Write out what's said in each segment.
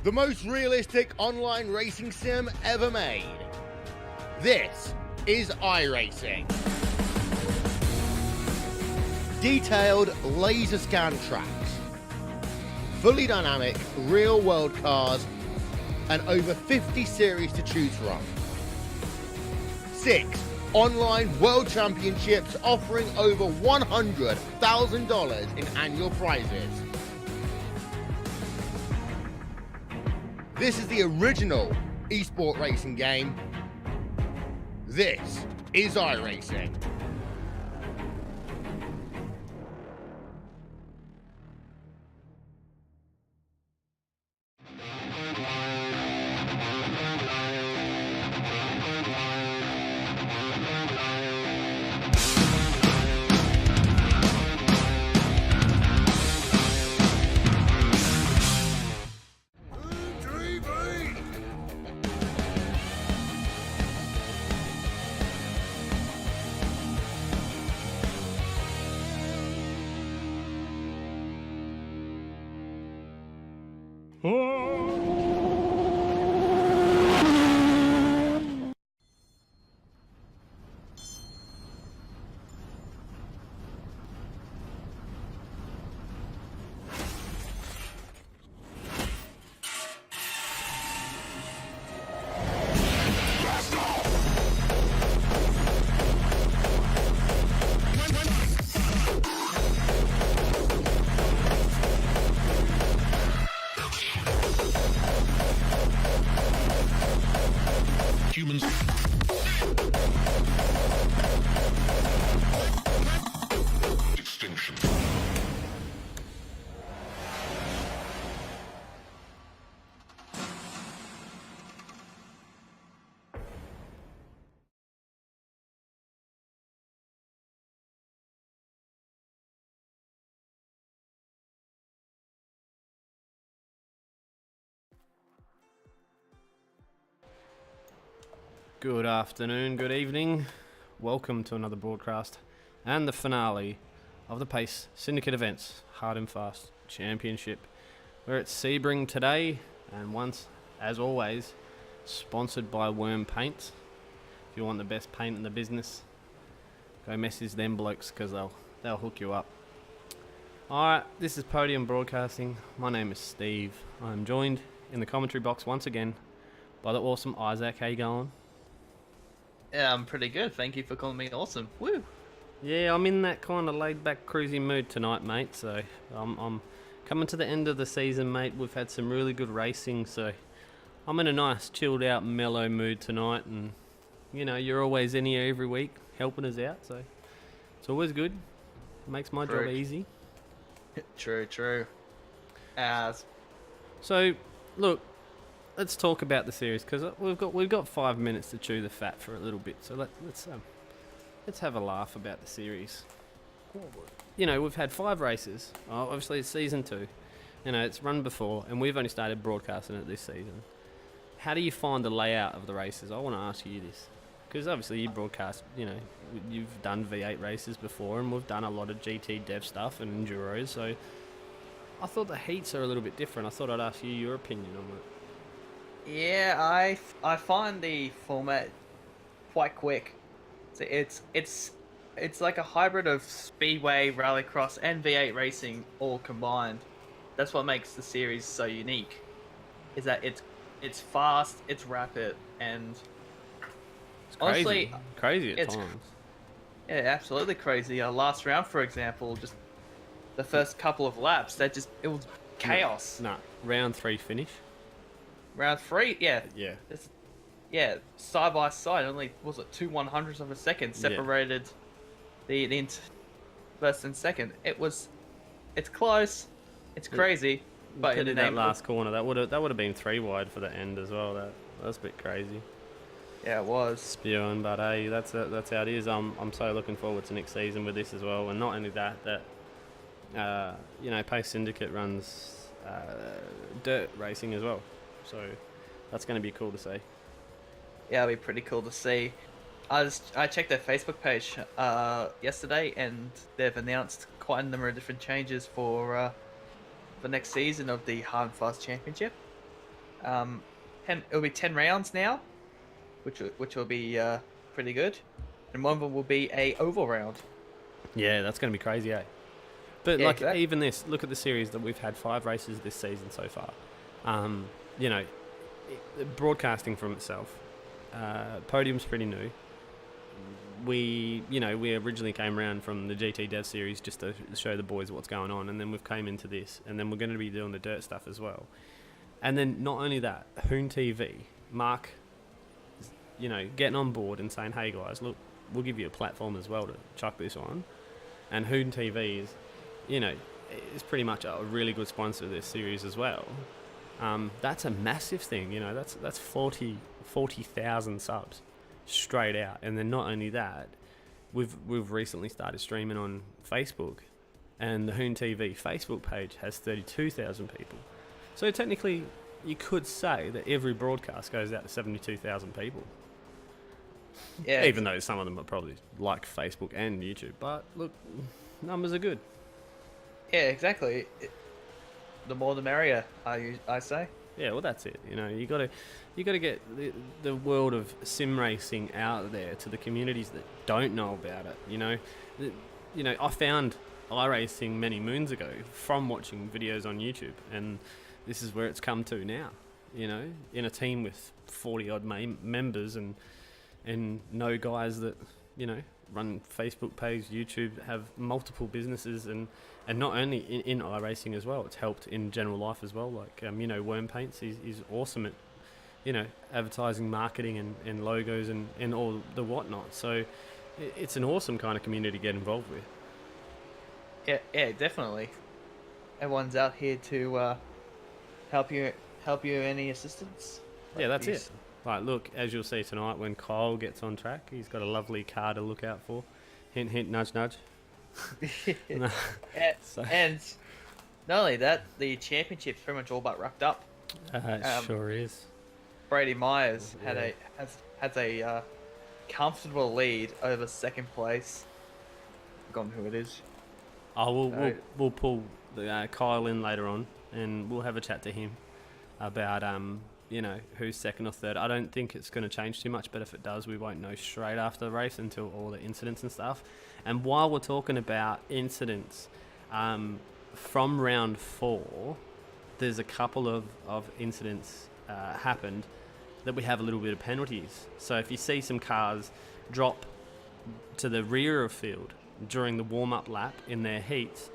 the most realistic online racing sim ever made. This is iRacing. Detailed laser scan tracks, fully dynamic real world cars, and over 50 series to choose from. 6 online world championships offering over $100,000 in annual prizes. This is the original esport racing game. This is iRacing. Humans. Extinction. Good afternoon, good evening. Welcome to another broadcast and the finale of the PACE Syndicate Events Hard and Fast Championship. We're at Sebring today, and once, as always, sponsored by Worm Paint. If you want the best paint in the business, go message them blokes because they'll hook you up. Alright, this is Podium Broadcasting. My name is Steve. I'm joined in the commentary box once again by the awesome Isaac. How you going? Yeah, I'm pretty good. Thank you for calling me awesome. Woo! Yeah, I'm in that kind of laid-back, cruisy mood tonight, mate. So I'm coming to the end of the season, mate. We've had some really good racing, so I'm in a nice, chilled-out, mellow mood tonight. And you know, you're always in here every week helping us out, so it's always good. It makes my job easy. True. So, look. Let's talk about the series because we've got 5 minutes to chew the fat for a little bit. So let's have a laugh about the series. You know, we've had 5 races. Obviously, it's season 2. You know, it's run before, and we've only started broadcasting it this season. How do you find the layout of the races? I want to ask you this because obviously you broadcast. You know, you've done V8 races before, and we've done a lot of GT dev stuff and enduros. So I thought the heats are a little bit different. I thought I'd ask you your opinion on it. Yeah, I find the format quite quick. So it's like a hybrid of speedway, rallycross, and V8 racing all combined. That's what makes the series so unique. Is that it's fast, it's rapid, and It's crazy. honestly, Crazy at it's times. yeah, absolutely crazy. Last round, for example, just the first couple of laps, it was chaos. No, round 3 finish. Round 3, yeah. Yeah. Yeah, side by side, only was it 2/100ths of a second separated the first and second. It's close, it's crazy, but in that last corner, that would have been 3 wide for the end as well. That's a bit crazy. Yeah, it was Spewing, but hey, that's how it is. I'm so looking forward to next season with this as well, and not only that you know, Pace Syndicate runs dirt racing as well. So that's going to be cool to see. Yeah, it'll be pretty cool to see. I checked their Facebook page yesterday, and they've announced quite a number of different changes for next season of the Hard and Fast Championship. It'll be 10 rounds now, which will be pretty good, and one of them will be a oval round. Yeah, that's going to be crazy, eh? But Yeah, like exactly. even this, look at the series that we've had 5 races this season so far. You know, broadcasting from itself. Podium's pretty new. We originally came around from the GT Dev series just to show the boys what's going on, and then we've came into this, and then we're going to be doing the dirt stuff as well. And then not only that, HoonTV, Mark, getting on board and saying, hey guys, look, we'll give you a platform as well to chuck this on. And HoonTV is pretty much a really good sponsor of this series as well. That's a massive thing, that's 40,000 subs straight out. And then not only that, we've recently started streaming on Facebook, and the HoonTV Facebook page has 32,000 people. So technically, you could say that every broadcast goes out to 72,000 people. Yeah. Even though some of them are probably like Facebook and YouTube. But look, numbers are good. Yeah, exactly. The more the merrier, I say. Yeah, well that's it. You got to get the world of sim racing out there to the communities that don't know about it. I found iracing many moons ago from watching videos on YouTube, and this is where it's come to now. In a team with 40 odd members and know guys that run Facebook page, YouTube, have multiple businesses, and not only in iRacing as well. It's helped in general life as well. Like Worm Paints is awesome at advertising, marketing, and logos and all the whatnot. So it's an awesome kind of community to get involved with. Yeah, definitely. Everyone's out here to help you any assistance. Yeah, that's it. Like, look, as you'll see tonight when Kyle gets on track, he's got a lovely car to look out for. Hint, hint, nudge, nudge. No. And not only that, the championship's pretty much all but wrapped up. It sure is. Brady Myers has a comfortable lead over second place. Forgotten who it is. Oh, we'll pull the Kyle in later on, and we'll have a chat to him about who's second or third. I don't think it's going to change too much, but if it does, we won't know straight after the race until all the incidents and stuff. And while we're talking about incidents, from round 4, there's a couple of incidents happened that we have a little bit of penalties. So if you see some cars drop to the rear of field during the warm-up lap in their heats,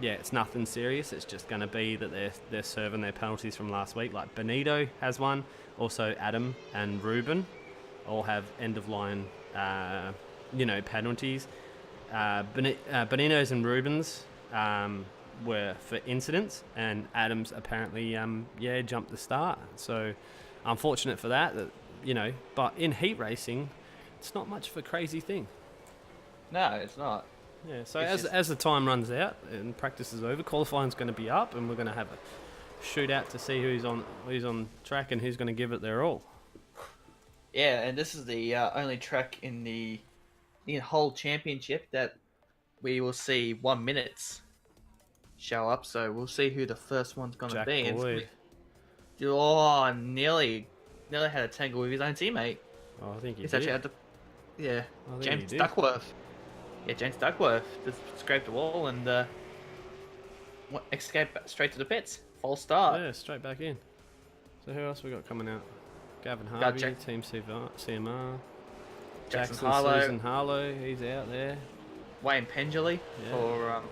it's nothing serious. It's just going to be that they're serving their penalties from last week. Like Benito has one. Also Adam and Ruben all have end-of-line, penalties. Benito's and Ruben's were for incidents, and Adam's apparently, jumped the start. So unfortunate for that, but in heat racing, it's not much of a crazy thing. No, it's not. Yeah, so as the time runs out and practice is over, qualifying's going to be up, and we're going to have a shootout to see who's on track and who's going to give it their all. Yeah, and this is the only track in the whole championship that we will see 1 minutes show up. So we'll see who the first one's going to be. Boyd. Nearly had a tangle with his own teammate. Oh, I think he He's did. actually had to. Yeah, I think James he did. Duckworth. Yeah, James Duckworth just scraped the wall and escaped straight to the pits. False start. Yeah, straight back in. So who else we got coming out? Gavin Got Harvey, Jack- Team CMR. Jackson Harlow. Susan Harlow, he's out there. Wayne Pendley for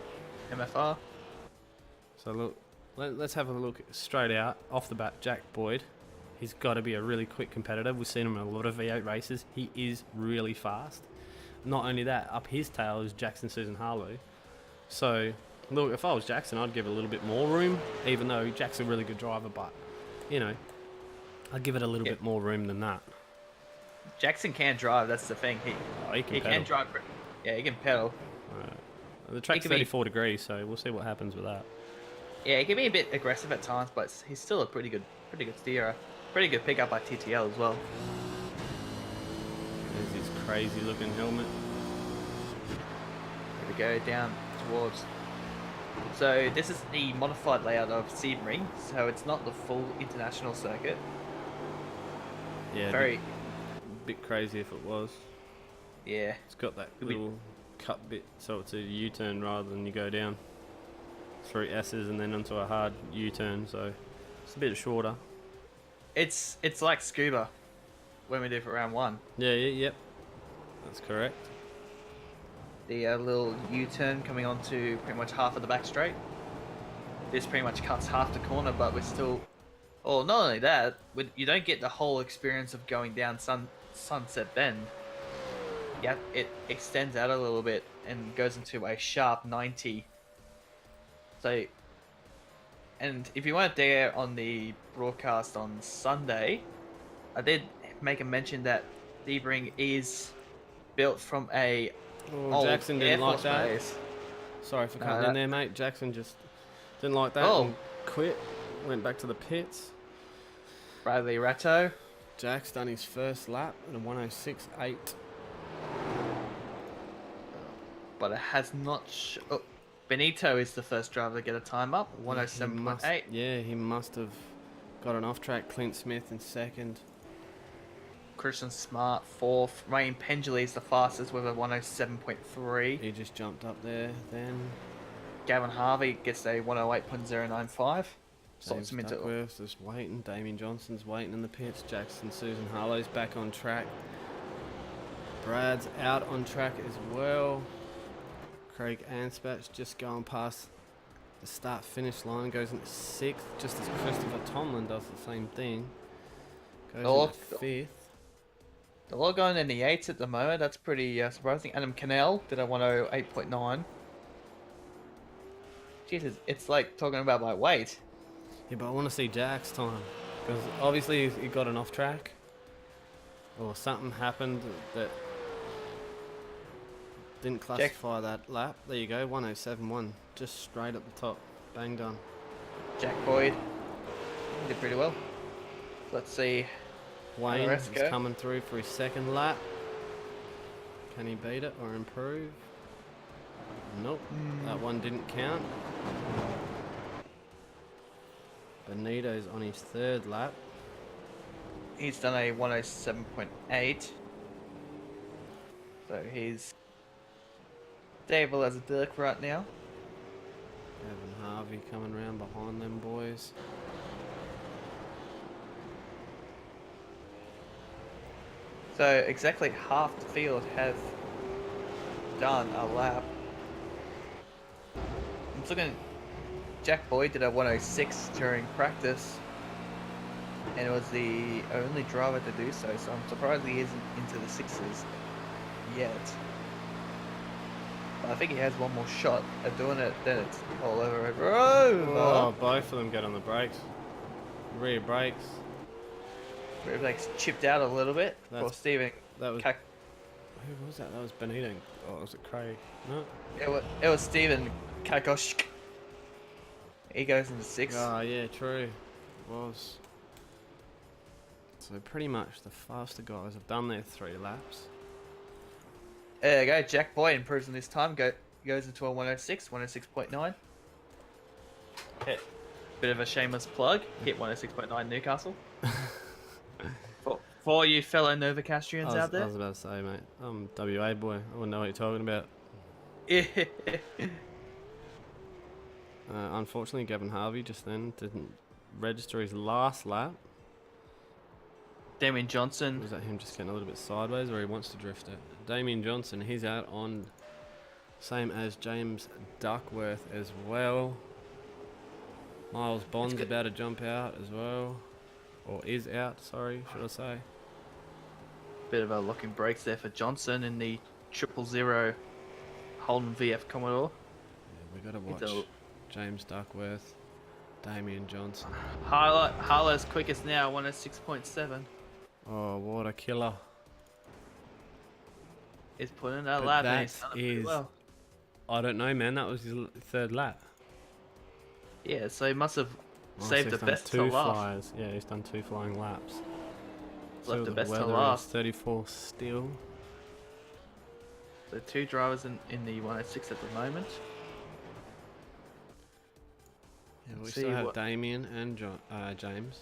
MFR. So look, let's have a look straight out off the bat. Jack Boyd, he's got to be a really quick competitor. We've seen him in a lot of V8 races. He is really fast. Not only that, up his tail is Jackson Susan Harlow. So look, if I was Jackson, I'd give it a little bit more room, even though Jack's a really good driver, but I'd give it a little bit more room than that. Jackson can drive, that's the thing. He He can can drive. Yeah, he can pedal. The track's can be- 34 degrees, so we'll see what happens with that. Yeah, he can be a bit aggressive at times, but he's still a pretty good steerer. Pretty good pickup by TTL as well. There's his crazy looking helmet. Here we go down towards So this is the modified layout of Sebring, so it's not the full international circuit. Yeah, Very, bit crazy if it was. yeah. It's got that Could be- little cut bit, so it's a U-turn rather than you go down through S's and then onto a hard U-turn, so it's a bit shorter. It's like scuba when we do for round one. Yeah, yep. That's correct. The little U-turn coming onto pretty much half of the back straight. This pretty much cuts half the corner, but we're still. Oh, not only that, you don't get the whole experience of going down Sunset Bend. Yeah, it extends out a little bit and goes into a sharp 90. So, and if you weren't there on the broadcast on Sunday, I did make a mention that Sebring is built from a Oh, old Jackson Air didn't like Force that. base. Sorry for No, cutting in that- there, mate. Jackson just didn't like that Oh. and quit. Went back to the pits. Bradley Ratto. Jack's done his first lap at a 106.8. But it has not. Benito is the first driver to get a time up, He must- 107.8. Yeah, he must have got an off-track. Clint Smith in second. Christian Smart fourth. Rain Pendley is the fastest with a 107.3. He just jumped up there then. Gavin Harvey gets a 108.095. Slots James him into. Duckworth's just waiting. Damien Johnson's waiting in the pits. Jackson Susan Harlow's back on track. Brad's out on track as well. Craig Anspach's just going past the start-finish line. Goes into 6th, just as Christopher Tomlin does the same thing. Goes Oh, into 5th. They're all going in the 8s at the moment. That's pretty surprising. Adam Cannell did a 108.9. Jesus, it's like talking about my weight. Yeah, but I want to see Jack's time. Because obviously he got an off-track. Or something happened that didn't classify that lap. There you go, 107.1. Just straight at the top. Bang done. Jack Boyd did pretty well. Let's see. Wayne is Aresco. coming through for his second lap. Can he beat it or improve? Nope, that one didn't count. Benito's on his third lap. He's done a 107.8. So he's stable as a dirk right now. Evan Harvey coming round behind them boys. So exactly half the field have done a lap. I'm just looking. Jack Boyd did a 106 during practice, and it was the only driver to do so. So I'm surprised he isn't into the sixes yet. But I think he has one more shot at doing it. Then it's all over. Oh, both of them get on the brakes. Rear brakes. Where it's chipped out a little bit. That's- For Steven. That was... Kak- Who was that? That was Benito. Oh, was it Craig? No. It was Steven Kakosh. He goes into 6. Ah, yeah, true. It was. So pretty much the faster guys have done their 3 laps. There you go. Jack Boyd improves in this time. Goes into a 106, 106.9. Hit. Bit of a shameless plug. Hit 106.9 Newcastle. For you fellow Novocastrians out I there. was about to say, mate, I'm WA boy. I wouldn't know what you're talking about. Yeah. Unfortunately, Gavin Harvey just then didn't register his last lap. Damien Johnson. Was that him just getting a little bit sideways, or he wants to drift it? Damien Johnson, he's out on same as James Duckworth as well. Miles Bond's good. about to jump out as well, or is out. Sorry, should I say? Bit of a locking brakes there for Johnson in the 000 Holden VF Commodore. Yeah, we got to watch It's a- James Duckworth, Damien Johnson. Harlow's quickest now, 106.7. Oh, what a killer! He's putting that But lap that and he's done it pretty is- well. I don't know, man. That was his third lap. Yeah, so he must have Oh, so saved he's the done best to 2 last. flyers. Yeah, he's done 2 flying laps. Left the the best to weather is last. 34 still. So 2 drivers in the 106 at the moment. Yeah, we See still have what- Damien and James.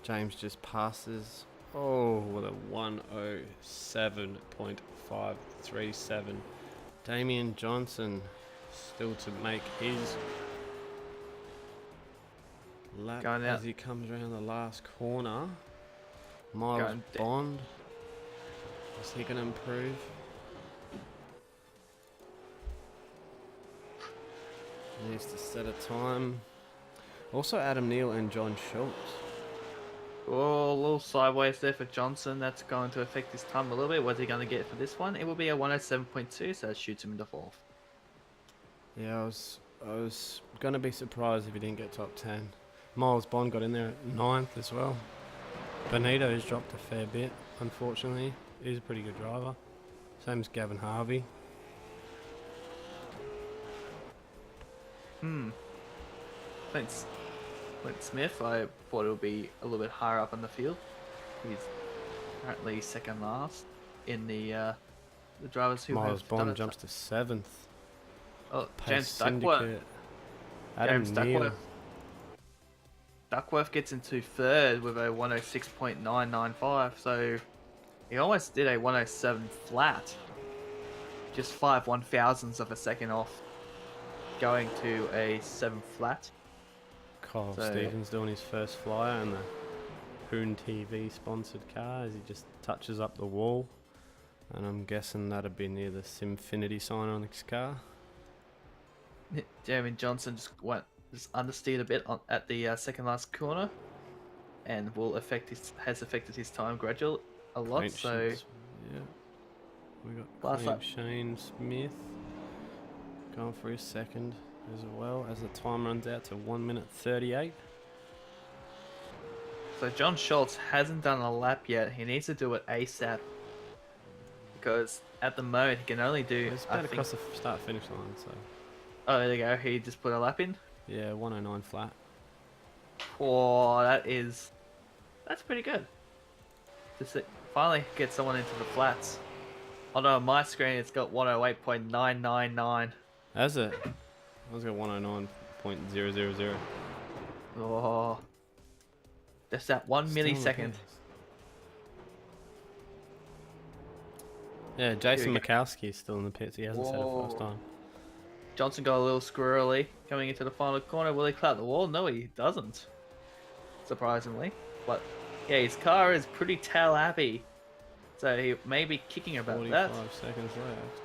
James just passes. Oh, with a 107.537. Damien Johnson still to make his lap Going out. as he comes around the last corner. Miles Going da- Bond. Is he going to improve? Needs to set a time. Also Adam Neal and John Schultz. Oh, a little sideways there for Johnson. That's going to affect his time a little bit. What's he going to get for this one? It will be a 107.2, so that shoots him into fourth. Yeah, I was gonna be surprised if he didn't get top 10. Miles Bond got in there at 9th as well. Benito's dropped a fair bit, unfortunately. He's a pretty good driver. Same as Gavin Harvey. Clint Smith, I thought it would be a little bit higher up on the field. He's currently second last in the drivers who Miles have done Bond it. jumps to 7th. Oh, Pace James Duckworth. Syndicate. Adam James Neal. Duckworth. Duckworth gets into third with a 106.995, so he almost did a 107 flat. Just 5 1,000ths of a second off going to a 7 flat. Kyle So- Stevens doing his first flyer in the HoonTV sponsored car as he just touches up the wall. And I'm guessing that'd be near the Simfinity sign on his car. Jeremy Johnson just understeered a bit at the second last corner, and has affected his time gradually a lot. Clint So Schultz, yeah. We got Last Clint lap. Shane Smith going for his second as well as the time runs out to 1 minute 38. John Schultz hasn't done a lap yet. He needs to do it ASAP because at the moment he can only do. It's I about think, across the start finish line, so oh, there you go. He just put a lap in. yeah, 109 flat. Oh, that's pretty good. Finally get someone into the flats. Although on my screen it's got 108.999. Has it? I was got 109.000. Oh, just that 1 Still in the millisecond. pits. Yeah, Jason Here we Mikowski is still in the pits. He hasn't said it first Whoa. time. Johnson got a little squirrely coming into the final corner. Will he clout the wall? No, he doesn't. Surprisingly. But yeah, his car is pretty tail happy. So he may be kicking about 45 that. seconds left.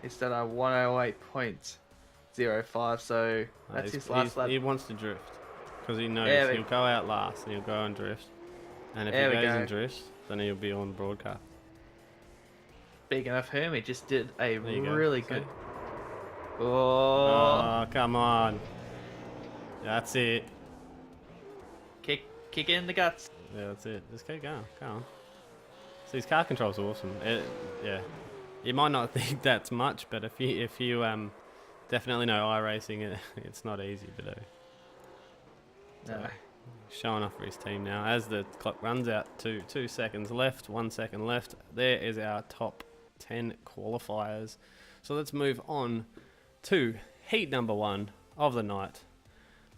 He's done a 108.05, so that's his last lap. He wants to drift because he knows Yeah, he'll go out last and he'll go and drift. And if There he we goes go. and drifts, then he'll be on broadcast. Speaking of whom, he just did a There you go. really See? good. Oh, Oh, come on. That's it. kick in the guts. Yeah, that's it. Just keep going. Come on. So his car control's awesome. Yeah. You might not think that's much, but if you definitely know iRacing, it's not easy to do. No. Showing off for his team now as the clock runs out to 2 seconds left, 1 second left. There is our top 10 qualifiers. So let's move on to heat number 1 of the night.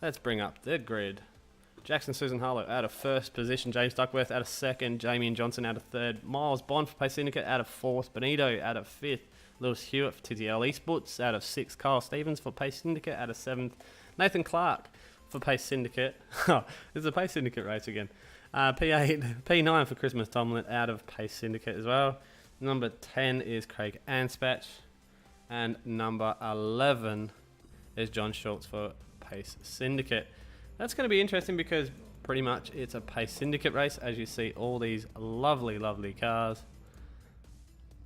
Let's bring up the grid. Jackson Susan Harlow out of first position, James Duckworth out of second, Jamie Johnson out of third, Miles Bond for Pace Syndicate out of fourth, Benito out of fifth, Lewis Hewitt for TTL Esports out of sixth, Kyle Stevens for Pace Syndicate out of seventh, Nathan Clark for Pace Syndicate. Oh, it's a Pace Syndicate race again. P8, P9 for Christmas Tomlin out of Pace Syndicate as well. Number 10 is Craig Anspach, and number 11 is John Schultz for Pace Syndicate. That's going to be interesting because pretty much it's a Pace Syndicate race, as you see all these lovely, lovely cars.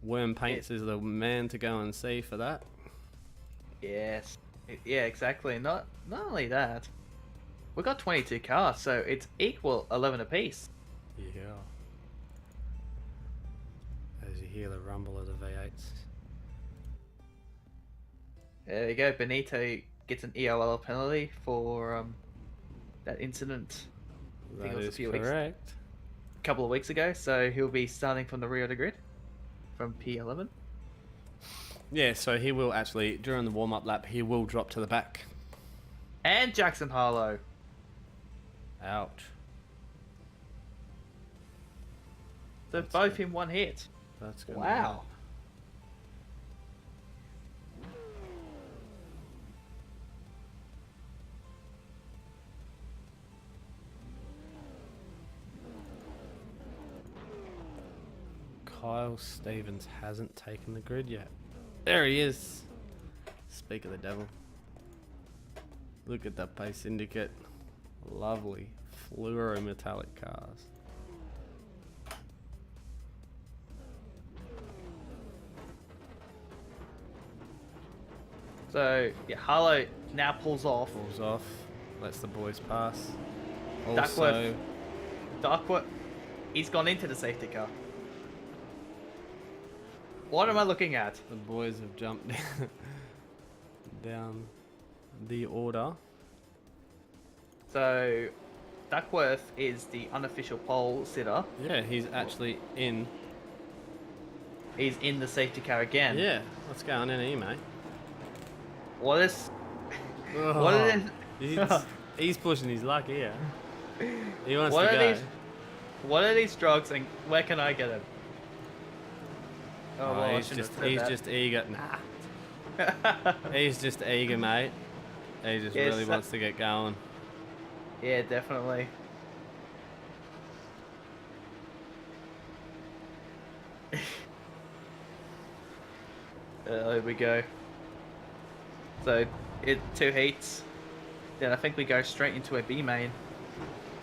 Worm Paints is the man to go and see for that. Yes. Yeah, exactly. Not only that, we got 22 cars, so it's equal 11 apiece. Yeah. As you hear the rumble of the V8s. There you go. Benito gets an EOL penalty for that incident. I think That it was is a few correct. couple of weeks ago, so he'll be starting from the rear of the grid from P11. Yeah, so he will actually, during the warm-up lap, he will drop to the back. And Jackson Harlow. Ouch. So That's both good. in one hit. That's good. Wow. Kyle Stevens hasn't taken the grid yet. There he is. Speak of the devil. Look at that pace Syndicate. Lovely fluoro metallic cars. So yeah, Harlow now pulls off. Pulls off. Lets the boys pass. Duckworth. Duckworth. He's gone into the safety car. What am I looking at? The boys have jumped down the order. So, Duckworth is the unofficial pole sitter. Yeah, he's actually in. He's in the safety car again. Yeah, what's going on here, mate? What is? What is? He's pushing his luck here. He wants What to are go. these? What are these drugs and where can I get them? Oh, well, I he's shouldn't just have said that. eager. Nah. He's just eager, mate. He just Yes, really wants to get going. Yeah, definitely. There we go. So, two heats. Then I think we go straight into a B main.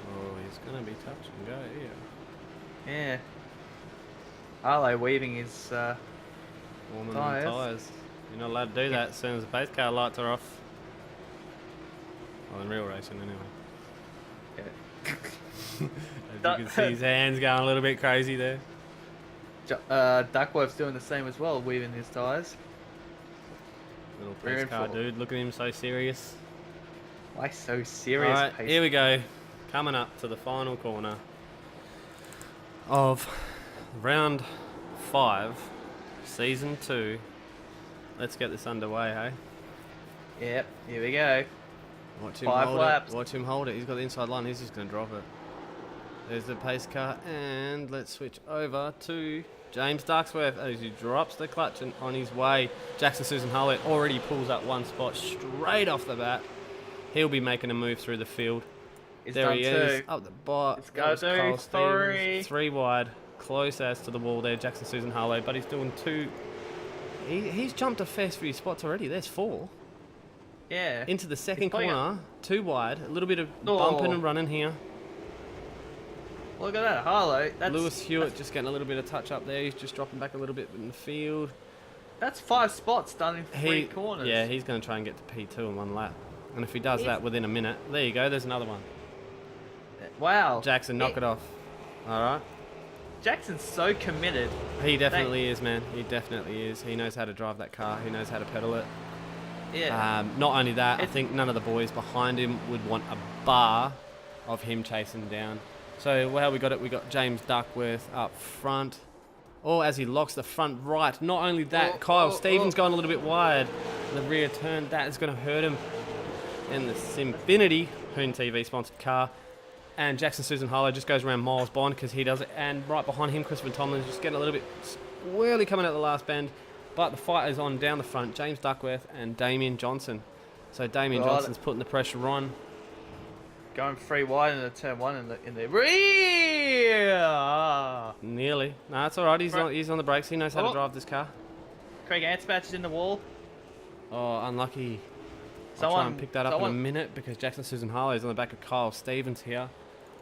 Oh, he's gonna be touch and go here. Yeah. Harlow weaving his Warming Tyres. the tyres. You're not allowed to do that as soon as the pace car lights are off. Well, in real racing, anyway. yeah. As you can see, his hands going a little bit crazy there. Duckworth's doing the same as well, weaving his tyres. Little Rear pace and car forward. dude, look at him so serious. Why so serious? Alright, pace? here we go. Coming up to the final corner of round 5, season 2. Let's get this underway, hey? Yep, here we go. Watch him 5 hold laps. it. Watch him hold it. He's got the inside line. He's just going to drop it. There's the pace car, and let's switch over to James Ducksworth as he drops the clutch and on his way. Jackson Susan Harlow already pulls up one spot straight off the bat. He'll be making a move through the field. It's There done he two. is, up the bar. It's got to three. 3 wide, close as to the wall there, Jackson Susan Harlow, but he's doing 2. He's jumped a fair few spots already. There's 4. Yeah. Into the second playing corner, 2 wide, a little bit of bumping and running here. Look at that, Harlow. That's, Lewis Hewitt just getting a little bit of touch up there. He's just dropping back a little bit in the field. That's 5 spots done in 3 corners. Yeah, he's going to try and get to P2 in 1 lap. And if he does that within a minute, there you go, there's another one. Wow. Jackson, knock it off. All right. Jackson's so committed. He definitely is, man. He definitely is. He knows how to drive that car. He knows how to pedal it. Yeah. Not only that, I think none of the boys behind him would want a bar of him chasing down. So how we got it, we got James Duckworth up front. Oh, as he locks the front right. Not only that, Kyle Stevens going a little bit wide. The rear turn, that is going to hurt him. And the Simfinity, HoonTV sponsored car. And Jackson Susan Harlow just goes around Miles Bond because he does it. And right behind him, Christopher Tomlin's just getting a little bit squirrely coming out the last bend. But the fight is on down the front. James Duckworth and Damien Johnson. So Damien Johnson's putting the pressure on. Going 3 wide in the turn 1 in the rear. Nearly. No, it's all right. He's on the brakes. He knows how to drive this car. Craig Anspatch is in the wall. Oh, unlucky. I'll try and pick that up in a minute because Jackson Susan Harlow is on the back of Kyle Stevens here.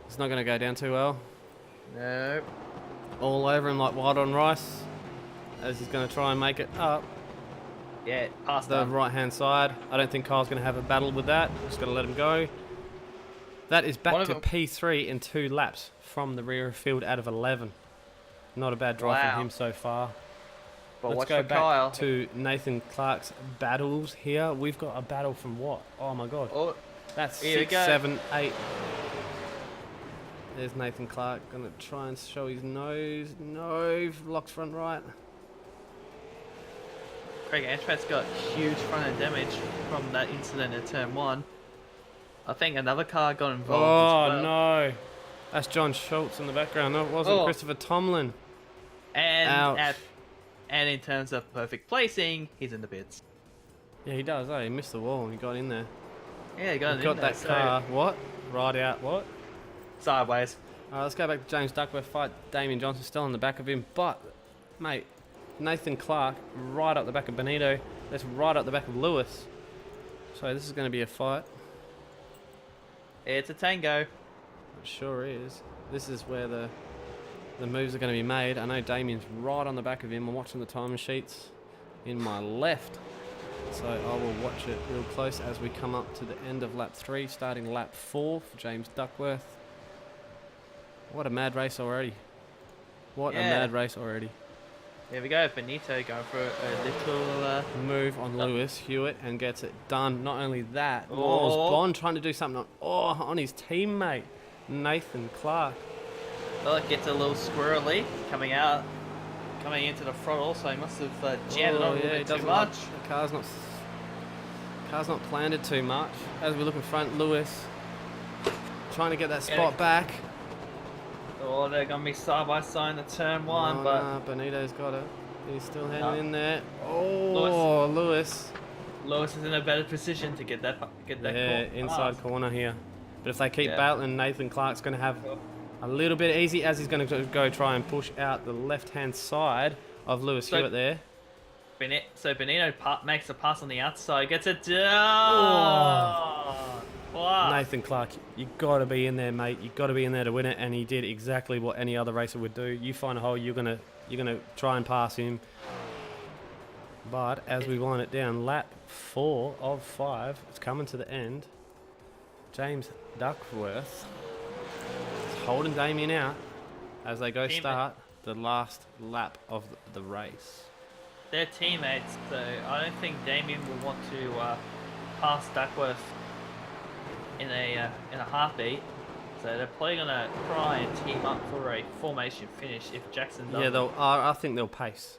It's not going to go down too well. No. All over him like wild on rice as he's going to try and make it up Yeah, past the that. right-hand side. I don't think Kyle's going to have a battle with that. Just got to let him go. That is back to P3 in 2 laps from the rear field out of 11. Not a bad drive from him so far. But Let's go back to Nathan Clark's battles here. We've got a battle from what? Oh my god. Oh, that's here we 6, go. 7, 8. There's Nathan Clark. Gonna try and show his nose. No, locked front right. Craig Antrat's got huge front end damage from that incident at turn 1. I think another car got involved as well. No. That's John Schultz in the background. No, it wasn't Christopher Tomlin. And and in terms of perfect placing, he's in the bits. Yeah, he does. He missed the wall and he got in there. Yeah, he got that car. What? Right out. What? Sideways. Alright, let's go back to James Duckworth. Fight Damien Johnson still on the back of him. But, mate, Nathan Clark right up the back of Benito. That's right up the back of Lewis. So this is going to be a fight. It's a tango. It sure is. This is where the moves are going to be made. I know Damien's right on the back of him. I'm watching the timing sheets in my left. So I will watch it real close as we come up to the end of lap 3, starting lap 4 for James Duckworth. What a mad race already. What a mad race already. There we go, Benito going for a little... move on Lewis Hewitt and gets it done. Not only that, Miles Bond trying to do something on his teammate, Nathan Clark. Well, it gets a little squirrely coming into the throttle, so he must have jammed it on a little bit too much. The car's not planted too much. As we look in front, Lewis trying to get that spot back. Oh, they're going to be side by side in the turn 1, but... Nah, Benito's got it. He's still heading in there. Oh, Lewis. Lewis is in a better position to get that inside corner here. But if they keep battling, Nathan Clark's going to have a little bit easy as he's going to go try and push out the left-hand side of Lewis Hewitt there. So Benito makes a pass on the outside, gets it down. Nathan Clark, you got to be in there, mate. You got to be in there to win it, and he did exactly what any other racer would do. You find a hole, you're gonna try and pass him. But as we wind it down, lap 4 of 5, it's coming to the end. James Duckworth is holding Damien out as they go start the last lap of the race. They're teammates, so I don't think Damien will want to pass Duckworth in a heartbeat. So they're probably gonna try and team up for a formation finish if Jackson doesn't. Yeah, I think they'll pace.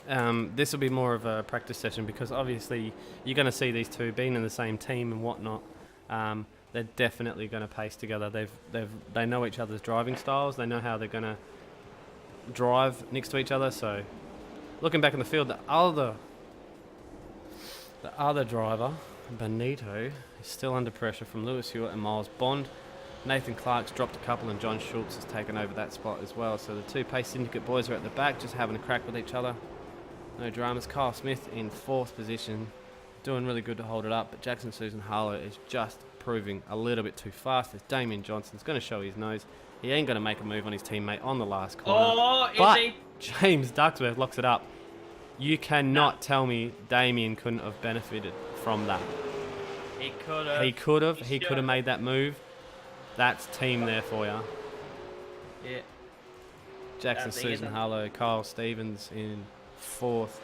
This will be more of a practice session because obviously you're going to see these two being in the same team and whatnot. They're definitely going to pace together. They know each other's driving styles. They know how they're going to drive next to each other. So, looking back in the field, the other driver, Benito, is still under pressure from Lewis Hewitt and Miles Bond. Nathan Clark's dropped a couple and John Schultz has taken over that spot as well. So the two Pace Syndicate boys are at the back just having a crack with each other. No dramas. Kyle Smith in 4th position, doing really good to hold it up, but Jackson Susan Harlow is just proving a little bit too fast as Damien Johnson's going to show his nose. He ain't going to make a move on his teammate on the last corner. But James Duckworth locks it up. You cannot tell me Damien couldn't have benefited from that. He could have. He could have made that move. That's team there for you. Yeah. Jackson Susan Harlow, Kyle Stevens in 4th.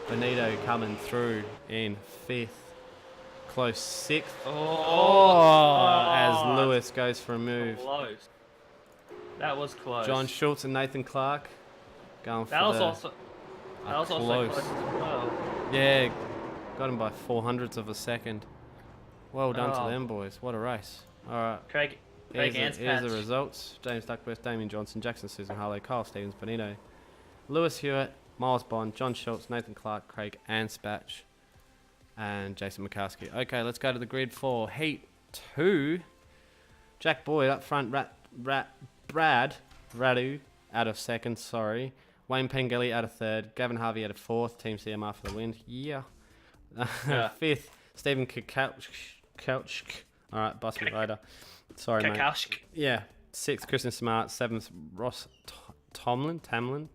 Benito coming through in 5th. Close 6th. As Lewis goes for a move. Close. That was close. John Schultz and Nathan Clark going for also close as well. Yeah, got him by 400ths of a second. Well done to them boys. What a race. All right. Craig here's the results. James Duckworth, Damien Johnson, Jackson Susan Harlow, Kyle Stevens, Benito, Lewis Hewitt, Miles Bond, John Schultz, Nathan Clark, Craig Anspach, and Jason Mikowski. Okay, let's go to the grid for Heat 2. Jack Boyd up front, Brad Radu out of 2nd, sorry. Wayne Pengelly out of 3rd, Gavin Harvey out of 4th, Team CMR for the win. Yeah. 5th, Stephen Couch. All right, bust me later. Sorry, mate. Yeah. 6th, Kristen Smart. 7th, Ross Tamlin.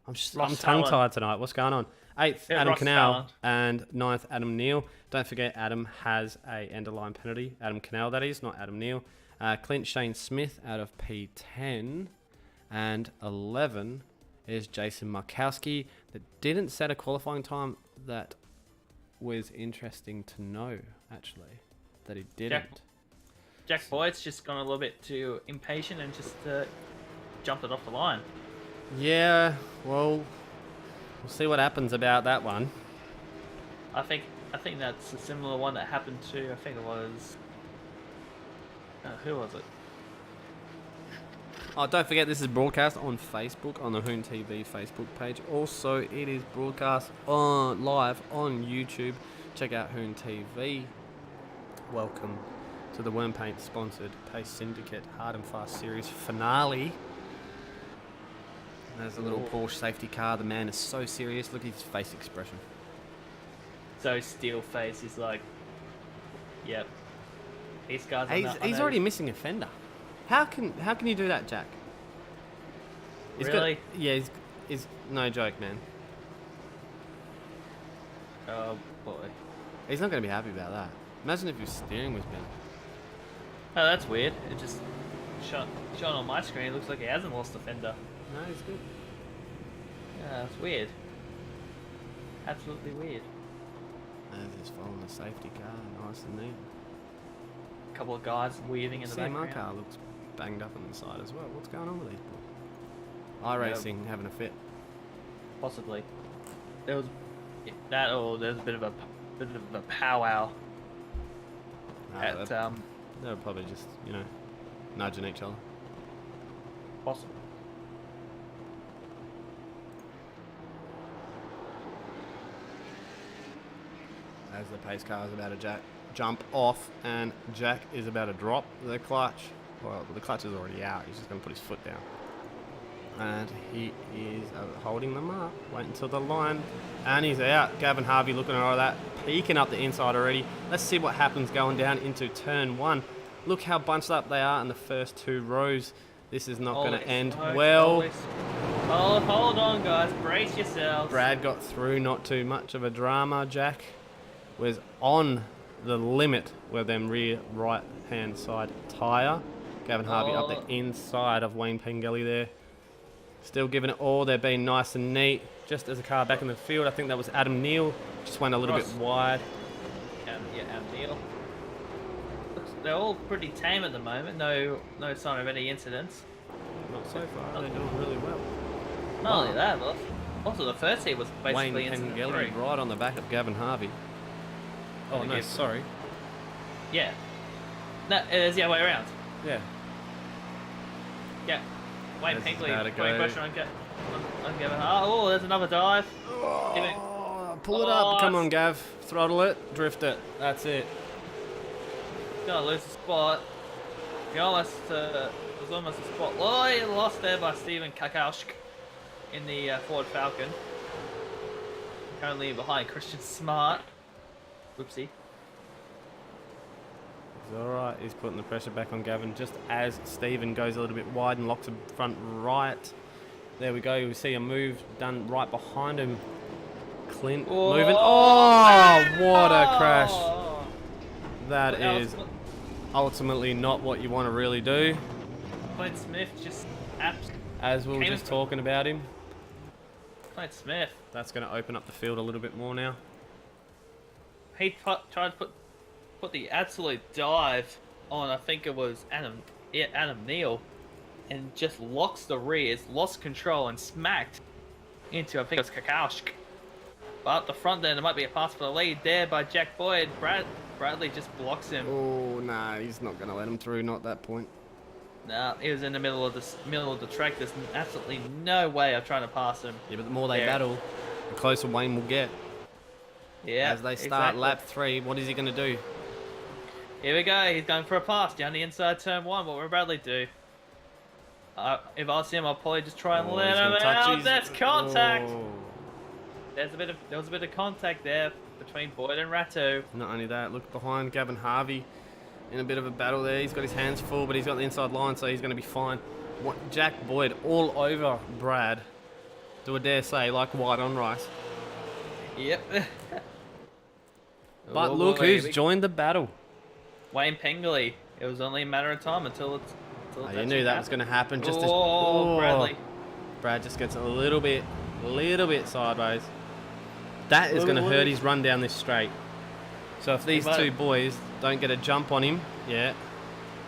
I'm tongue-tied tonight. What's going on? 8th, Adam Canal. And 9th, Adam Neal. Don't forget, Adam has a end-of-line penalty. Adam Canal, that is, not Adam Neal. Clint Shane Smith out of P10. And 11 is Jason Markowski. That didn't set a qualifying time that was interesting to know, actually, that he didn't. Jack Boyd's just gone a little bit too impatient and just jumped it off the line. Yeah, well, We'll see what happens about that one. I think that's a similar one that happened to. I think it was. Who was it? Oh, don't forget this is broadcast on Facebook, on the HoonTV Facebook page. Also, it is broadcast live on YouTube. Check out HoonTV. Welcome to the Worm Paint sponsored Pace Syndicate Hard and Fast Series finale. There's a little Porsche safety car. The man is so serious. Look at his face expression. So steel face is like, yep. These guys. He's already missing a fender. How can you do that, Jack? Really? He's no joke, man. Oh boy. He's not going to be happy about that. Imagine if his steering was bent. Oh, that's weird. It just shone on my screen. It looks like he hasn't lost a fender. No, he's good. Yeah, that's weird. Absolutely weird. There's just following the safety car, nice and neat. A couple of guys weaving in the CMR background. car looks banged up on the side as well. What's going on with these boys? iRacing having a fit. Possibly. There was that, or there's a bit of a powwow at They were probably just, nudging each other. possible. As the pace car is about to jump off, and Jack is about to drop the clutch. Well, the clutch is already out. He's just going to put his foot down. And he is holding them up. Wait until the line. And he's out. Gavin Harvey looking at all that. Peeking up the inside already. Let's see what happens going down into turn 1. Look how bunched up they are in the first 2 rows. This is not going to end well. Hold on, guys. Brace yourselves. Brad got through. Not too much of a drama. Jack was on the limit with them rear right hand side tyre. Gavin Harvey up the inside of Wayne Pengelly there. Still giving it all. They're being nice and neat. Just as a car back in the field, I think that was Adam Neal. Just went a little bit wide. Adam Neal. They're all pretty tame at the moment. No sign of any incidents. Not so far. They're doing really well. Not only that, but also the first heat was basically Wayne incident Pengelly free. right on the back of Gavin Harvey. Oh no, sorry. Yeah. No, it is the other way around. Yeah. Yeah. Wayne This is Pengelly how to putting go. pressure on Gavin. Oh, there's another dive. Oh, pull it up. Come on, Gav. Throttle it. Drift it. That's it. Gonna lose the spot. He almost was almost a spot. Oh, he lost there by Stephen Kakausk in the Ford Falcon. Currently behind Christian Smart. Whoopsie. It's alright. He's putting the pressure back on Gavin just as Stephen goes a little bit wide and locks him front right. There we go. We see a move done right behind him. Clint moving. Oh, what a crash. That is ultimately not what you want to really do. Clint Smith just As we were just talking about him. Clint Smith. That's going to open up the field a little bit more now. He tried to put the absolute dive on, I think it was Adam Neal, and just locks the rears, lost control, and smacked into, I think it was Kakausk. But up the front there might be a pass for the lead there by Jack Boyd. Bradley just blocks him. Oh, nah, he's not going to let him through, not that point. No, he was in the middle of the track. There's absolutely no way of trying to pass him. Yeah, but the more they battle, the closer Wayne will get. Yeah, as they start exactly. lap 3, what is he going to do? Here we go. He's going for a pass down the inside turn 1. What will Bradley do? If I was him, I'll probably just try and let him out. That's contact. Oh. There was a bit of contact there between Boyd and Ratto. Not only that, look behind Gavin Harvey in a bit of a battle there. He's got his hands full, but he's got the inside line, so he's going to be fine. Jack Boyd all over Brad. Do I dare say, like white on rice. Yep. But look who's joined the battle. Wayne Pengelly. It was only a matter of time until it's. You knew that was going to happen. Just Bradley. Brad just gets a little bit sideways. That is going to hurt his run down this straight. So if these two boys don't get a jump on him, yeah.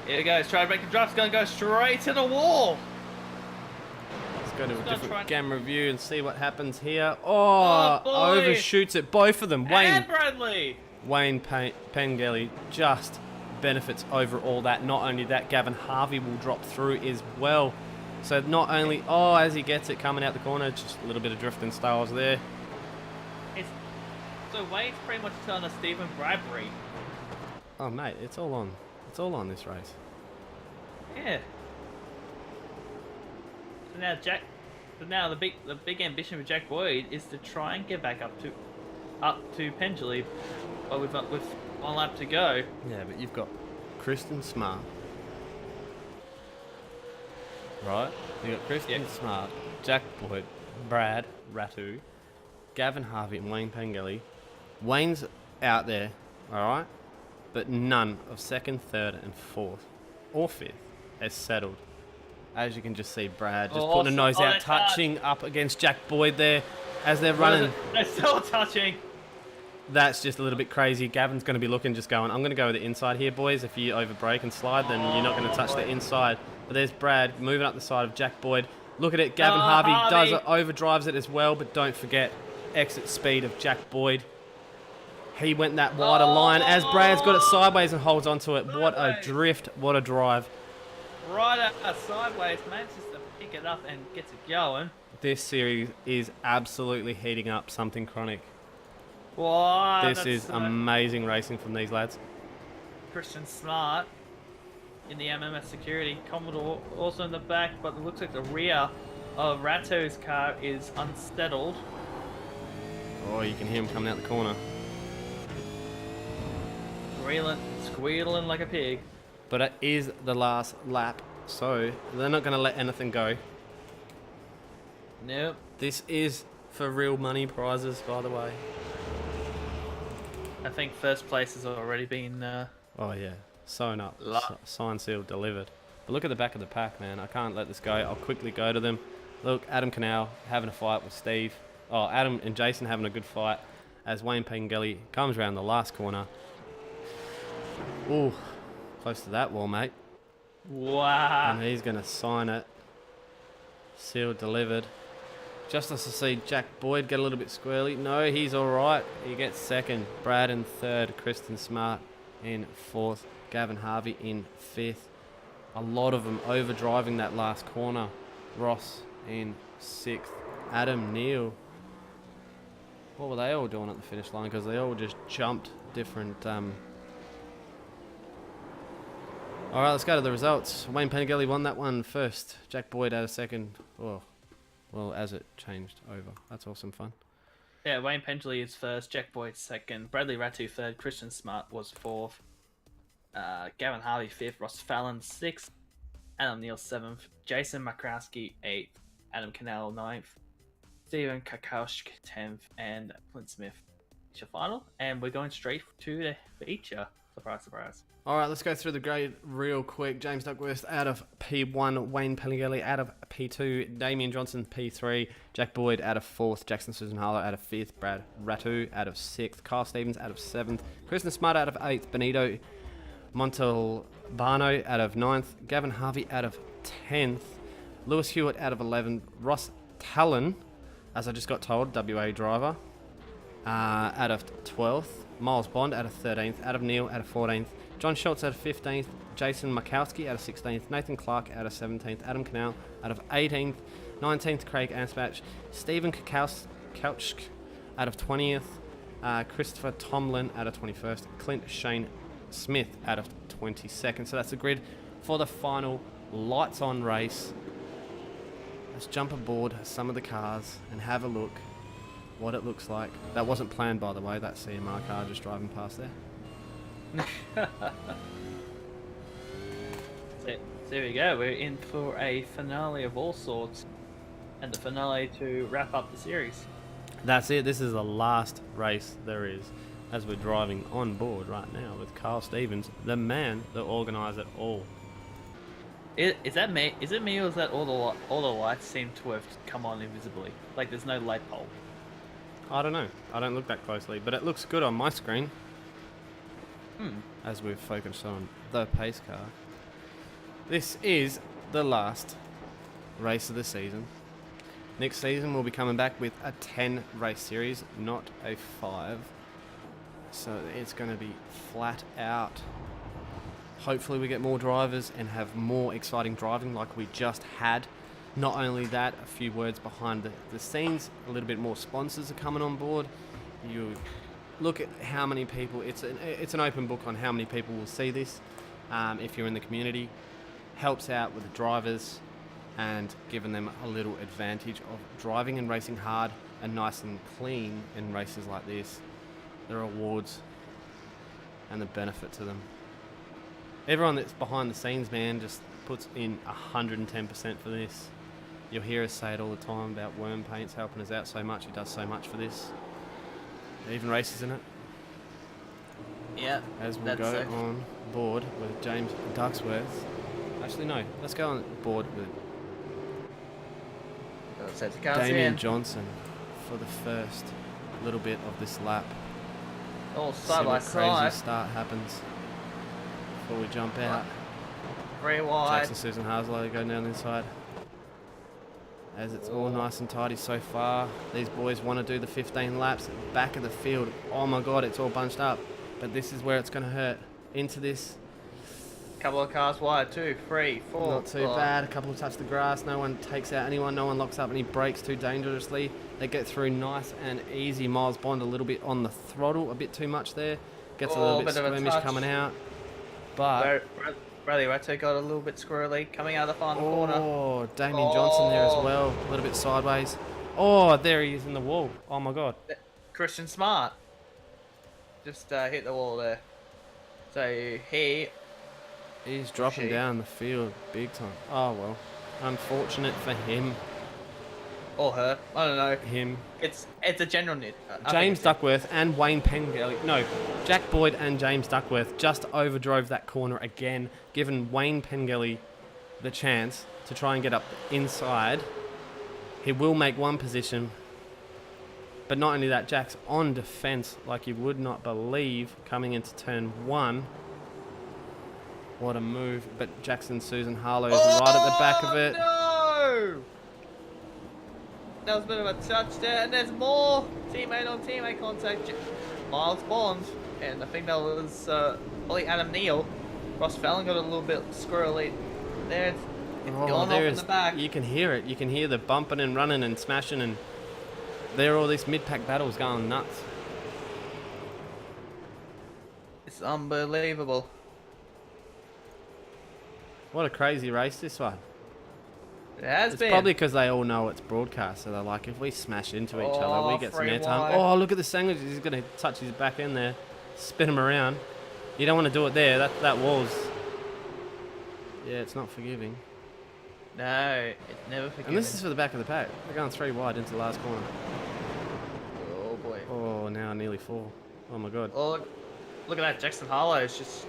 Here he goes. Trying to make a drop. It's going to go straight to the wall. go to a gonna different try- camera view and see what happens here. Oh, boy. overshoots it. Both of them. And Bradley. Wayne Pengelly just benefits over all that. Not only that, Gavin Harvey will drop through as well. So not only, as he gets it coming out the corner, just a little bit of drifting styles there. So Wayne's pretty much telling us Stephen Bradbury. Oh mate, it's all on. It's all on this race. Yeah. So now the big ambition with Jack Boyd is to try and get back up to Pendley, but with 1 lap to go. Yeah, but you've got Kristen Smart. Right? You've got Kristen Smart, Jack Boyd, Brad Ratu, Gavin Harvey and Wayne Pengelly. Wayne's out there, alright? But none of 2nd, 3rd and 4th or 5th is settled. As you can just see, Brad just putting a nose out, touching up against Jack Boyd there as they're running. They're still touching. That's just a little bit crazy. Gavin's going to be looking, just going, I'm going to go with the inside here, boys. If you overbrake and slide, then you're not going to touch the inside. But there's Brad moving up the side of Jack Boyd. Look at it. Gavin Harvey does it, overdrives it as well. But don't forget, exit speed of Jack Boyd. He went that wider line as Brad's got it sideways and holds onto it. What a drift. What a drive. Right out sideways, manages to pick it up and gets it going. This series is absolutely heating up something chronic. Wow, This is amazing racing from these lads. Christian Smart in the MMS security. Commodore also in the back, but it looks like the rear of Rato's car is unsettled. Oh, you can hear him coming out the corner. Squealing like a pig. But it is the last lap, so they're not going to let anything go. Nope. This is for real money prizes, by the way. I think first place has already been... Oh, yeah. Sewn up. Signed, sealed, delivered. But look at the back of the pack, man. I can't let this go. I'll quickly go to them. Look, Adam Canal having a fight with Steve. Oh, Adam and Jason having a good fight as Wayne Pengelly comes around the last corner. Ooh, close to that wall, mate. Wow. And he's going to sign it. Sealed, delivered. Just as to see Jack Boyd get a little bit squirrely. No, he's all right. He gets 2nd. Brad in 3rd. Kristen Smart in 4th. Gavin Harvey in 5th. A lot of them overdriving that last corner. Ross in 6th. Adam Neal. What were they all doing at the finish line? Because they all just jumped different... All right, let's go to the results. Wayne Pengelly won that one first. Jack Boyd had a 2nd. Well, as it changed over. That's awesome fun. Yeah, Wayne Pendley is 1st, Jack Boyd 2nd, Bradley Ratu 3rd, Christian Smart was 4th, Gavin Harvey 5th, Ross Fallon 6th, Adam Neal 7th, Jason Makrowski 8th, Adam Canal 9th, Stephen Kakausk 10th, and Clint Smith. It's your final, and we're going straight to the feature. Surprise, surprise. All right, let's go through the grade real quick. James Duckworth out of P1, Wayne Pengelly out of P2, Damien Johnson P3, Jack Boyd out of 4th, Jackson Susan Harlow out of 5th, Brad Ratu out of 6th, Kyle Stevens out of 7th, Kristen Smart out of 8th, Benito Montalbano out of 9th, Gavin Harvey out of 10th, Lewis Hewitt out of 11th, Ross Talon, as I just got told, WA driver, out of 12th, Miles Bond out of 13th, Adam Neal out of 14th, John Schultz out of 15th, Jason Makowski out of 16th, Nathan Clark out of 17th, Adam Canal out of 18th, 19th, Craig Anspach, Stephen Couchk out of 20th, Christopher Tomlin out of 21st, Clint Shane Smith out of 22nd. So that's the grid for the final lights on race. Let's jump aboard some of the cars and have a look what it looks like. That wasn't planned, by the way, that CMR car just driving past there. So there we go, we're in for a finale of all sorts, and the finale to wrap up the series. That's it. This is the last race there is, as we're driving on board right now with Carl Stevens, the man that organised it all. Is that me? Is it me, or is that all the lights seem to have come on invisibly? Like there's no light pole. I don't know. I don't look that closely, but it looks good on my screen. As we've focused on the pace car. This is the last race of the season. Next season we'll be coming back with a 10 race series, not a 5. So it's going to be flat out. Hopefully we get more drivers and have more exciting driving like we just had. Not only that, a few words behind the scenes, a little bit more sponsors are coming on board. You look at how many people, it's an open book on how many people will see this. If you're in the community, helps out with the drivers and giving them a little advantage of driving and racing hard and nice and clean in races like this. There are awards and the benefit to them. Everyone that's behind the scenes, man, just puts in 110% for this. You'll hear us say it all the time about Worm Paints helping us out so much. He does so much for this. Even races in it. Yeah. As we'll go on board with James Ducksworth. Actually, no. Let's go on board with Damien Johnson for the first little bit of this lap. Oh, See side by what side. crazy start happens before we jump out. Very wide. Jackson, Susan Harslow go down the inside. As it's all nice and tidy so far. These boys want to do the 15 laps back of the field. Oh my God, it's all bunched up. But this is where it's going to hurt. Into this. Couple of cars wide, 2, 3, 4. Not too bad. A couple touch the grass. No one takes out anyone. No one locks up any brakes too dangerously. They get through nice and easy. Miles Bond a little bit on the throttle. A bit too much there. Gets a little bit squirmish coming out. But Bradley Ratto got a little bit squirrely coming out of the final corner. Oh, Damien Johnson there as well. A little bit sideways. Oh, there he is in the wall. Oh my God. Christian Smart just hit the wall there. So he's dropping down the field big time. Oh well, unfortunate for him. Or her, I don't know. Him. It's a general nit. James Duckworth and Wayne Pengelly. No, Jack Boyd and James Duckworth just overdrove that corner again, giving Wayne Pengelly the chance to try and get up inside. He will make one position. But not only that, Jack's on defence like you would not believe coming into turn 1. What a move. But Jackson Susan Harlow is right at the back of it. No! That was a bit of a touch there, and there's more teammate on teammate contact. Miles Bond, and I think that was probably Adam Neal. Ross Fallon got a little bit squirrely there. It's gone off in the back. You can hear it. You can hear the bumping and running and smashing, and there are all these mid-pack battles going nuts. It's unbelievable. What a crazy race this one. It has It's been. probably because they all know it's broadcast, so they're like, if we smash into each other, we get some free airtime. wide. Oh, look at the sandwich. He's going to touch his back end there. Spin him around. You don't want to do it there. That wall's... Yeah, it's not forgiving. No, it's never forgiven. And this is for the back of the pack. They're going 3 wide into the last corner. Oh boy. Oh, now nearly 4. Oh my God. Oh, look at that. Jackson Harlow is just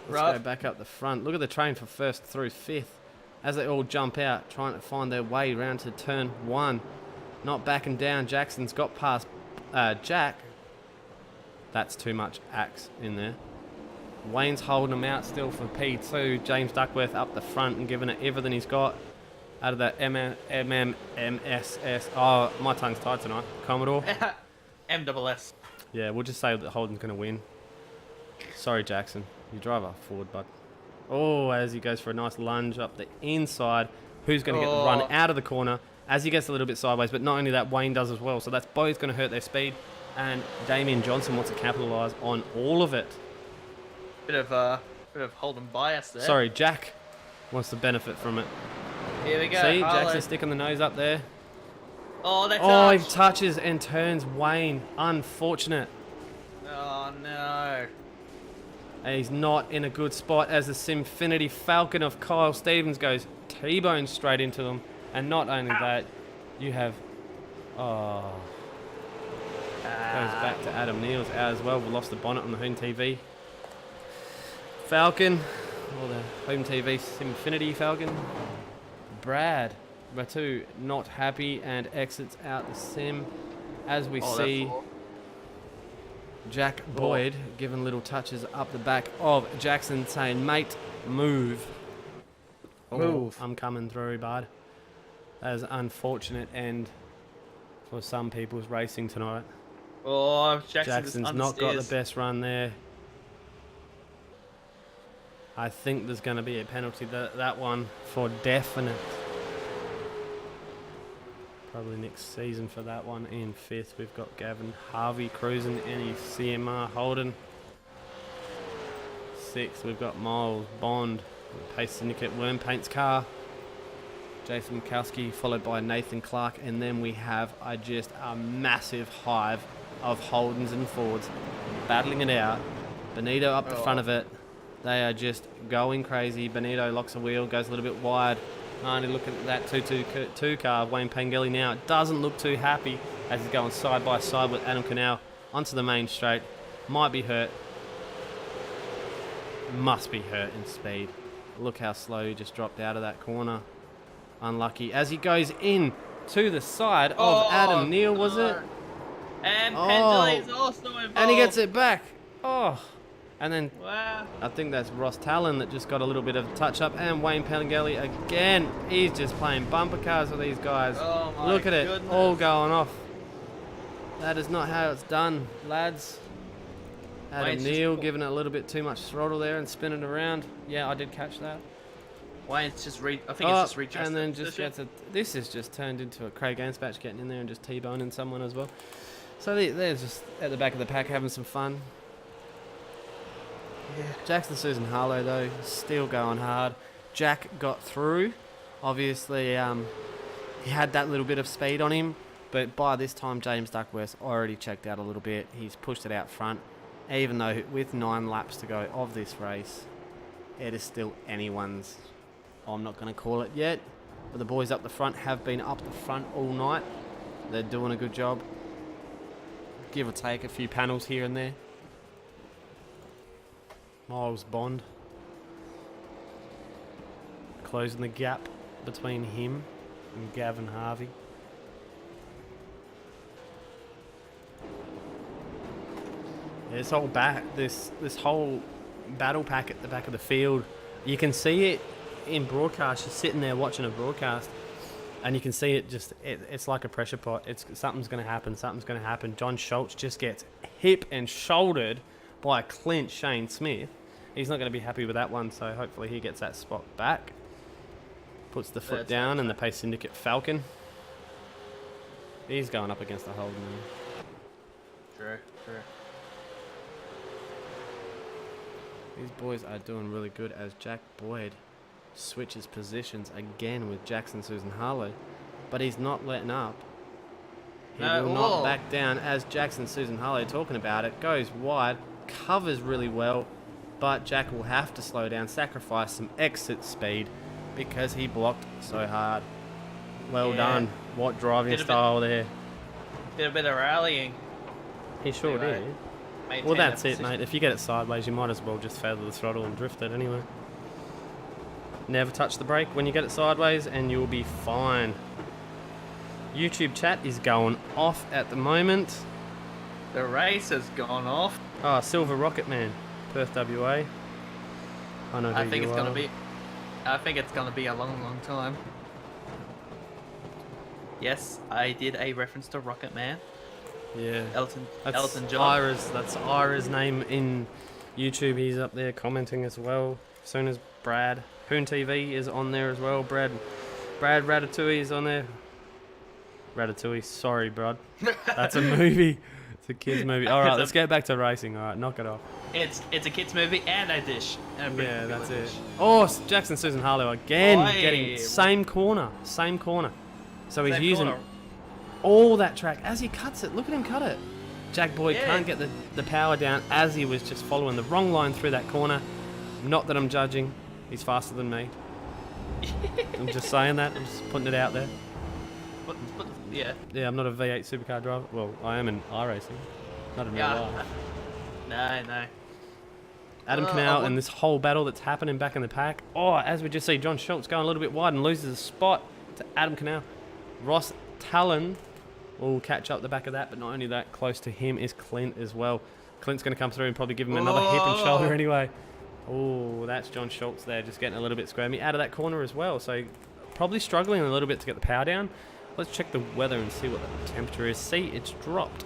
Let's go back up the front. Look at the train for 1st through 5th. As they all jump out, trying to find their way round to turn 1. Not backing down. Jackson's got past Jack. That's too much axe in there. Wayne's holding him out still for P2. James Duckworth up the front and giving it everything he's got out of that MMSS. Oh, my tongue's tied tonight. Commodore. MSS. Yeah, we'll just say that Holden's going to win. Sorry, Jackson. You drive off forward, bud. Oh, as he goes for a nice lunge up the inside. Who's going to get the run out of the corner as he gets a little bit sideways. But not only that, Wayne does as well. So that's both going to hurt their speed. And Damien Johnson wants to capitalise on all of it. Bit of Holden bias there. Sorry, Jack wants to benefit from it. Here we go. See, Harlow. Jackson sticking the nose up there. Oh, that's Oh, he touches and turns Wayne. Unfortunate. Oh no. And he's not in a good spot as the Simfinity Falcon of Kyle Stevens goes T-bone straight into them. And not only that, you have... Oh... Goes back to Adam Neal's out as well. We lost the bonnet on the HoonTV Falcon. Or the HoonTV Simfinity Falcon. Brad Ratu not happy and exits out the sim. As we see... Jack Boyd giving little touches up the back of Jackson saying, mate, move. Move. I'm coming through, bud. That is an unfortunate end for some people's racing tonight. Oh, Jackson's not got the best run there. I think there's going to be a penalty, that one for definite. Probably next season for that one. In 5th, we've got Gavin Harvey cruising in his CMR Holden. 6th, we've got Miles Bond, Pace Syndicate Worm Paint's car. Jason Mikowski, followed by Nathan Clark, and then we have just a massive hive of Holdens and Fords battling it out. Benito up the front of it. They are just going crazy. Benito locks a wheel, goes a little bit wide. Only look at that 2-2 car. Wayne Pangeli now doesn't look too happy as he's going side by side with Adam Canal onto the main straight. Might be hurt. Must be hurt in speed. Look how slow he just dropped out of that corner. Unlucky as he goes in to the side of Adam Neal, was it? And Pangeli is also involved. And he gets it back. Oh. And then Wow. I think that's Ross Talon that just got a little bit of touch up. And Wayne Pangeli again. He's just playing bumper cars with these guys. Oh my Look at it. goodness. All going off. That is not how it's done, lads. Adam Wayne's Neal just- giving it a little bit too much throttle there and spinning around. Yeah, I did catch that. Wayne's just I think it's just readjusted. and then just gets it. This has just turned into a Craig Anspach getting in there and just T-boning someone as well. So they're just at the back of the pack having some fun. Yeah. Jackson Susan Harlow though still going hard. Jack got through. Obviously, he had that little bit of speed on him, but by this time James Duckworth already checked out a little bit. He's pushed it out front, even though with 9 laps to go of this race, it is still anyone's. I'm not going to call it yet, but the boys up the front have been up the front all night. They're doing a good job. Give or take a few panels here and there. Miles Bond closing the gap between him and Gavin Harvey. This whole battle pack at the back of the field, you can see it in broadcast. You're sitting there watching a broadcast and you can see it it's like a pressure pot. Something's going to happen. John Schultz just gets hip and shouldered by Clint Shane Smith. He's not going to be happy with that one, so hopefully he gets that spot back. Puts the foot down, and the Pace Syndicate Falcon. He's going up against the Holden. True. These boys are doing really good as Jack Boyd switches positions again with Jackson Susan Harlow, but he's not letting up. He will not back down as Jackson Susan Harlow, talking about it, goes wide, covers really well, but Jack will have to slow down, sacrifice some exit speed because he blocked so hard. Well done. What driving style there. Did a bit of rallying. He sure did. Well, that's it, mate. If you get it sideways, you might as well just feather the throttle and drift it anyway. Never touch the brake when you get it sideways and you'll be fine. YouTube chat is going off at the moment. The race has gone off. Oh, Silver Rocket Man, Perth, WA. I know who I think you it's are. gonna be a long, long time. Yes, I did a reference to Rocket Man. Yeah. Elton That's John. That's Ira's name in YouTube. He's up there commenting as well. As soon as Brad. HoonTV is on there as well. Brad Ratatouille is on there. Ratatouille, sorry, bro. That's a movie. It's a kid's movie. All right, let's get back to racing. All right, knock it off. It's a kids movie and a dish. And a pretty Yeah, popular that's dish. it. Oh, Jackson Susan Harlow again Oi. getting same corner. So he's Same using corner. all that track as he cuts it. Look at him cut it. Jack Boyd Yeah. can't get the power down as he was just following the wrong line through that corner. Not that I'm judging. He's faster than me. I'm just saying that. I'm just putting it out there. But, yeah. Yeah, I'm not a V8 supercar driver. Well, I am in iracing. Not in real Yeah. life. No. Adam I Canal wouldn't- and this whole battle that's happening back in the pack. Oh, as we just see, John Schultz going a little bit wide and loses a spot to Adam Canal. Ross Talon will catch up the back of that, but not only that, close to him is Clint as well. Clint's going to come through and probably give him another hip and shoulder anyway. Oh, that's John Schultz there, just getting a little bit squirmy out of that corner as well. So probably struggling a little bit to get the power down. Let's check the weather and see what the temperature is. See, it's dropped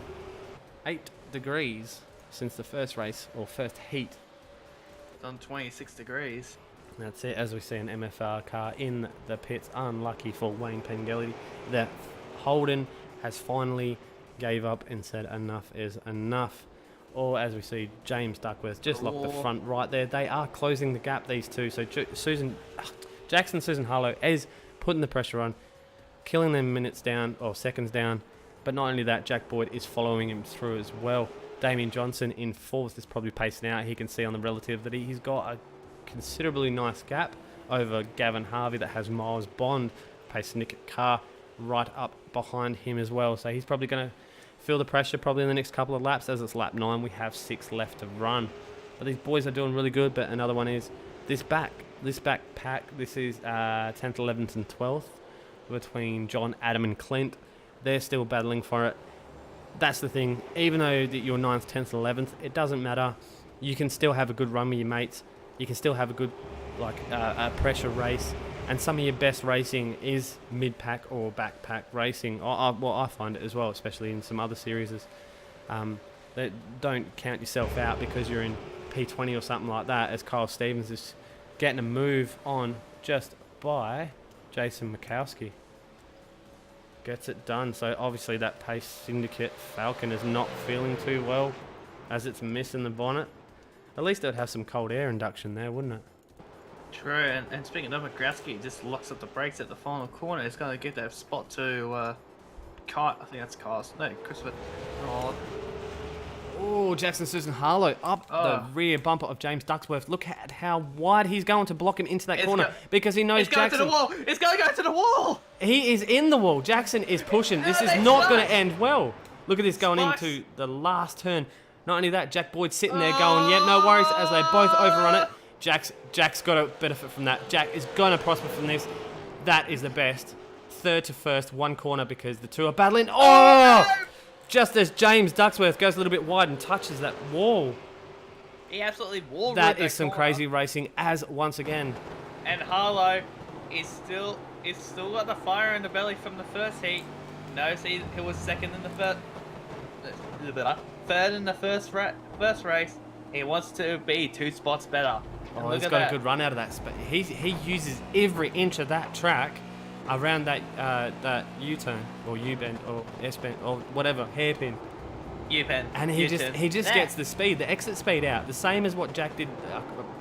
8 degrees since the first race, or first heat. It's on 26 degrees. That's it, as we see an MFR car in the pits. Unlucky for Wayne Pengelly that Holden has finally gave up and said enough is enough. Or as we see, James Duckworth just locked the front right there. They are closing the gap, these two. So Jackson Susan Harlow is putting the pressure on, killing them minutes down or seconds down. But not only that, Jack Boyd is following him through as well. Damien Johnson in fourth is probably pacing out. He can see on the relative that he's got a considerably nice gap over Gavin Harvey that has Miles Bond, pace Syndicate car, right up behind him as well. So he's probably going to feel the pressure probably in the next couple of laps. As it's lap 9, we have 6 left to run. But these boys are doing really good. But another one is this back pack. This is 10th, 11th and 12th between John, Adam and Clint. They're still battling for it. That's the thing. Even though that you're 9th, 10th, 11th, it doesn't matter. You can still have a good run with your mates. You can still have a good pressure race. And some of your best racing is mid-pack or back-pack racing. Well, I find it as well, especially in some other series. Don't count yourself out because you're in P20 or something like that, as Kyle Stevens is getting a move on just by Jason Mikowski. Gets it done. So obviously that pace Syndicate Falcon is not feeling too well as it's missing the bonnet. At least it would have some cold air induction there, wouldn't it? True, and speaking of Mikowski, just locks up the brakes at the final corner. He's going to get that spot to Kyle. I think that's Kyle's. No, Christopher. Oh, Jackson Susan Harlow up the rear bumper of James Ducksworth. Look at how wide he's going to block him into that corner because he knows Jackson. It's going to the wall. It's going to go to the wall. He is in the wall. Jackson is pushing. This is not going to end well. Look at this going into the last turn. Not only that, Jack Boyd's sitting there going, yeah, no worries, as they both overrun it. Jack's got to benefit from that. Jack is going to prosper from this. That is the best. Third to first, one corner because the two are battling. Oh! Just as James Ducksworth goes a little bit wide and touches that wall. He absolutely wall. That is some crazy racing, as once again. And Harlow is still got the fire in the belly from the first heat. Knows he was second in the first, third in the first race. He wants to be 2 spots better. Oh, he's got a good run out of that. He uses every inch of that track around that U-turn or U-bend or S-bend or whatever, hairpin. U-bend. And he just gets the speed, the exit speed out. The same as what Jack did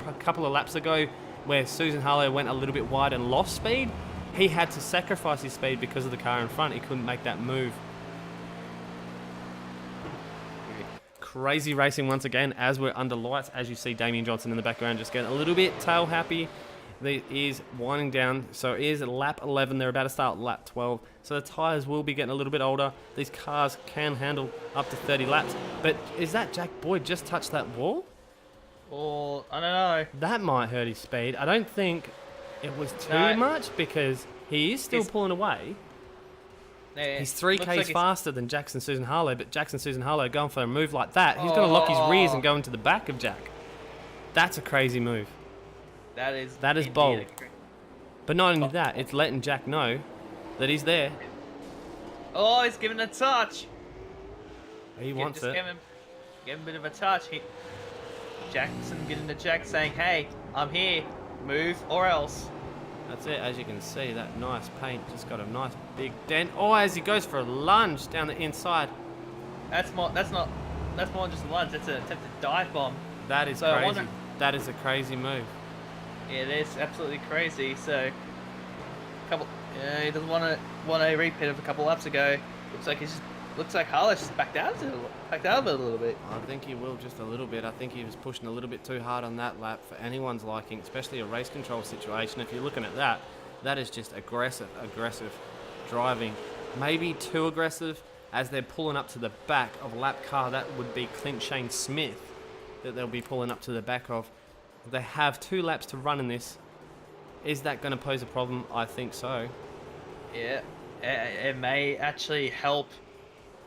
a couple of laps ago where Susan Harlow went a little bit wide and lost speed. He had to sacrifice his speed because of the car in front. He couldn't make that move. Crazy racing once again as we're under lights. As you see Damien Johnson in the background just getting a little bit tail happy. It is winding down. So it is lap 11. They're about to start lap 12. So the tyres will be getting a little bit older. These cars can handle up to 30 laps. But is that Jack Boyd just touched that wall? Or, I don't know. That might hurt his speed. I don't think it was too much because he is still pulling away. Yeah, he's 3 Ks faster than Jackson Susan Harlow, but Jackson Susan Harlow going for a move like that, he's going to lock his rears and go into the back of Jack. That's a crazy move. That is bold. But not only that, it's letting Jack know that he's there. Oh, he's giving a touch. He wants it. Give him a bit of a touch. Jackson getting to Jack saying, hey, I'm here. Move or else. That's it. As you can see, that nice paint just got a nice big dent. Oh, as he goes for a lunge down the inside. That's more just a lunge. That's an attempted dive bomb. That is crazy. That is a crazy move. Yeah, it is absolutely crazy. So, he doesn't want a repeat of a couple laps ago. Looks like Harlow's just backed out of it a little bit. I think he will just a little bit. I think he was pushing a little bit too hard on that lap for anyone's liking, especially a race control situation. If you're looking at that, that is just aggressive driving. Maybe too aggressive as they're pulling up to the back of a lap car. That would be Clint Shane Smith that they'll be pulling up to the back of. They have 2 laps to run in this. Is that going to pose a problem? I think so. Yeah, it may actually help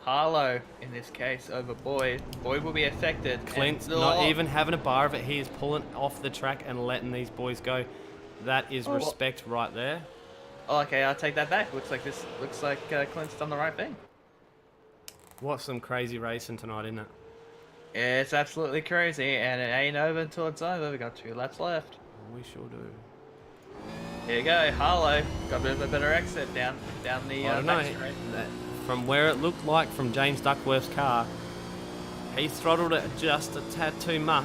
Harlow in this case over Boyd. Boyd will be affected. Clint's not even having a bar of it. He is pulling off the track and letting these boys go. That is respect right there. Oh, okay, I'll take that back. Looks like Clint's done the right thing. What some crazy racing tonight, isn't it? It's absolutely crazy, and it ain't over until it's over. We got 2 laps left. We sure do. Here you go, Harlow. Got a bit of a better exit down the I don't know. back straight. From where it looked like from James Duckworth's car, he throttled it just a tad too much.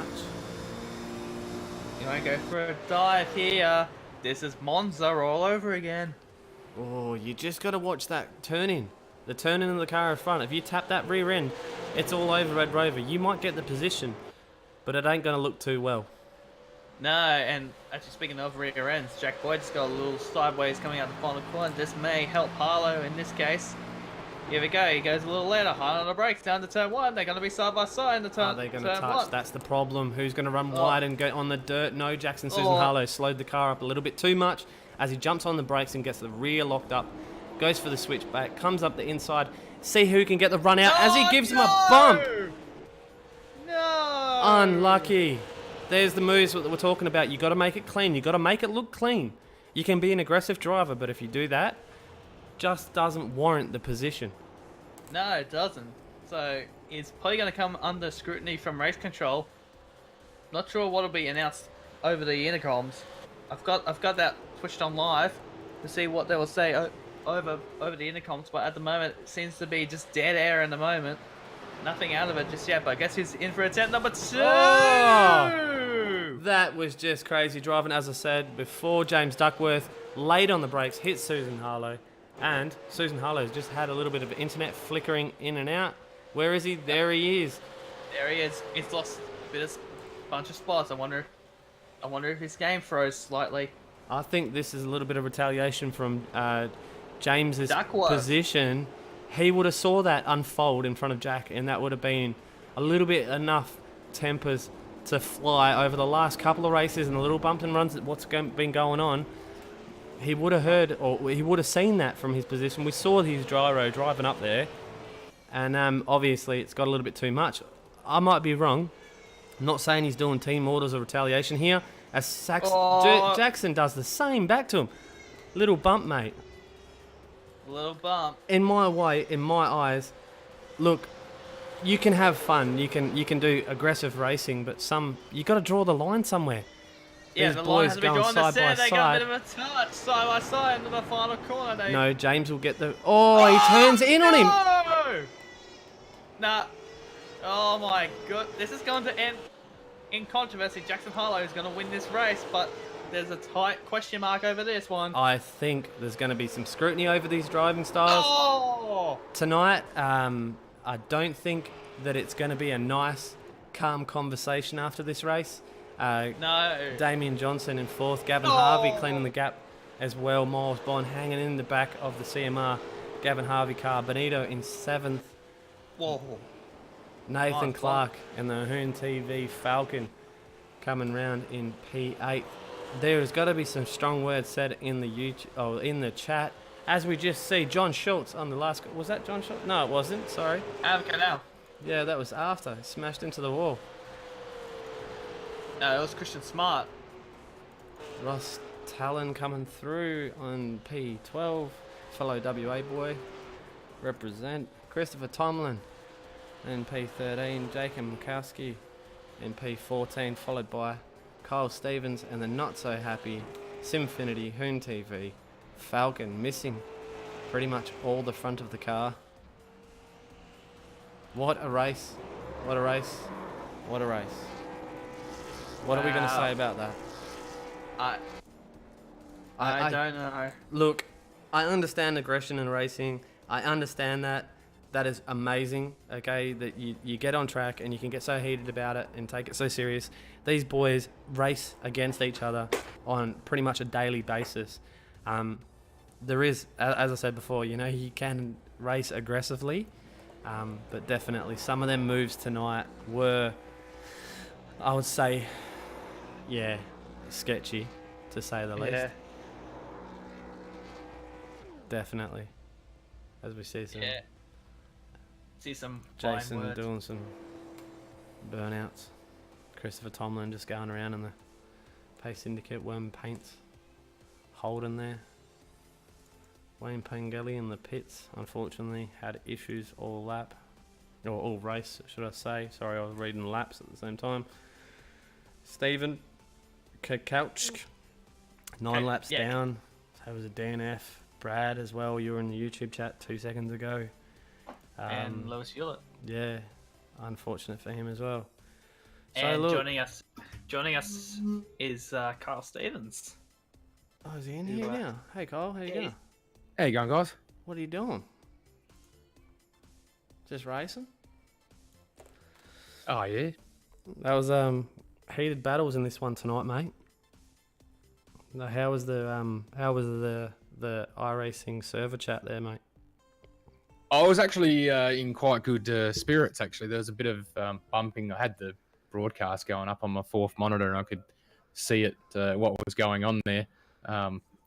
You want to go for a dive here? This is Monza all over again. Oh, you just got to watch that turn-in. The turn-in of the car in front. If you tap that rear end, it's all over Red Rover. You might get the position, but it ain't going to look too well. No, and actually speaking of rear ends, Jack Boyd's got a little sideways coming out the final corner. This may help Harlow in this case. Here we go, he goes a little later, hard on the brakes, down to turn 1. They're going to be side by side in the turn. Are they going to turn touch? 1. That's the problem. Who's going to run wide and get on the dirt? No, Jackson Susan Harlow slowed the car up a little bit too much as he jumps on the brakes and gets the rear locked up. Goes for the switchback, comes up the inside. See who can get the run out as he gives him a bump. No! Unlucky. There's the moves that we're talking about. You got to make it clean. You got to make it look clean. You can be an aggressive driver, but if you do that, just doesn't warrant the position. No, it doesn't. So it's probably going to come under scrutiny from race control. Not sure what'll be announced over the intercoms. I've got that switched on live to see what they will say over the intercoms, but at the moment it seems to be just dead air in the moment. Nothing out of it just yet, but I guess he's in for attempt number 2. Oh, that was just crazy driving, as I said before. James Duckworth laid on the brakes, hit Susan Harlow, and Susan Harlow's just had a little bit of internet flickering in and out. Where is he? There he is. There he is. He's lost a bunch of spots. I wonder if his game froze slightly. I think this is a little bit of retaliation from James's Duckworth. position. He would have saw that unfold in front of Jack, and that would have been a little bit enough tempers to fly over the last couple of races and the little bumps and runs. What's been going on? He would have heard, or he would have seen that from his position. We saw his gyro driving up there, and obviously it's got a little bit too much. I might be wrong. I'm not saying he's doing team orders or retaliation here, as Jackson does the same back to him. Little bump, mate. Little bump. In my eyes, look, you can have fun. You can do aggressive racing, but you got to draw the line somewhere. Yeah, These the boys line has to be going drawn. side by They got a side. bit of a touch side by side into the final corner. No, James will get the. Oh, he turns in on him. No! Nah. Oh my god, this is going to end in controversy. Jackson Harlow is going to win this race, but there's a tight question mark over this one. I think there's going to be some scrutiny over these driving styles Oh! tonight. I don't think that it's going to be a nice, calm conversation after this race. No. Damien Johnson in 4th, Gavin Harvey cleaning the gap as well. Miles Bond hanging in the back of the CMR Gavin Harvey car. Benito in 7th. Whoa. Nathan Nice Clark and the HoonTV Falcon coming round in P8. There's got to be some strong words said in the chat. As we just see, John Schultz on the last. Was that John Schultz? No, it wasn't. Sorry. Canal. Yeah, that was after. Smashed into the wall. No, it was Christian Smart. Ross Talon coming through on P12. Fellow WA boy. Represent. Christopher Tomlin in P13. Jacob Mikowski in P14. Followed by Kyle Stevens and the not so happy Simfinity HoonTV Falcon, missing pretty much all the front of the car. What a race. What a race. What a race. What are we going to say about that? I don't know. Look, I understand aggression in racing. I understand that. That is amazing, okay, that you get on track and you can get so heated about it and take it so serious. These boys race against each other on pretty much a daily basis. There is, as I said before, you can race aggressively, but definitely some of them moves tonight were, I would say, sketchy, to say the least. Yeah. Definitely. As we see some... Yeah. See some fine Jason words. doing some burnouts. Christopher Tomlin just going around in the Syndicate worm paints. Holden there. Wayne Pangelli in the pits, unfortunately, had issues all lap. Or all race, should I say. Sorry, I was reading laps at the same time. Stephen Kakauchk, 9 laps down. So was a DNF. Brad as well, you were in the YouTube chat 2 seconds ago. And Lewis Hewlett. Yeah, unfortunate for him as well. So And look, joining us is Kyle Stevens. oh, is he in here now? Hey Kyle, how you going? How you going, guys? What are you doing? Just racing? Oh, yeah. That was heated battles in this one tonight, mate. Now, how was the iracing server chat there, mate? I was actually in quite good spirits, actually. There was a bit of bumping. I had the broadcast going up on my 4th monitor, and I could see it, what was going on there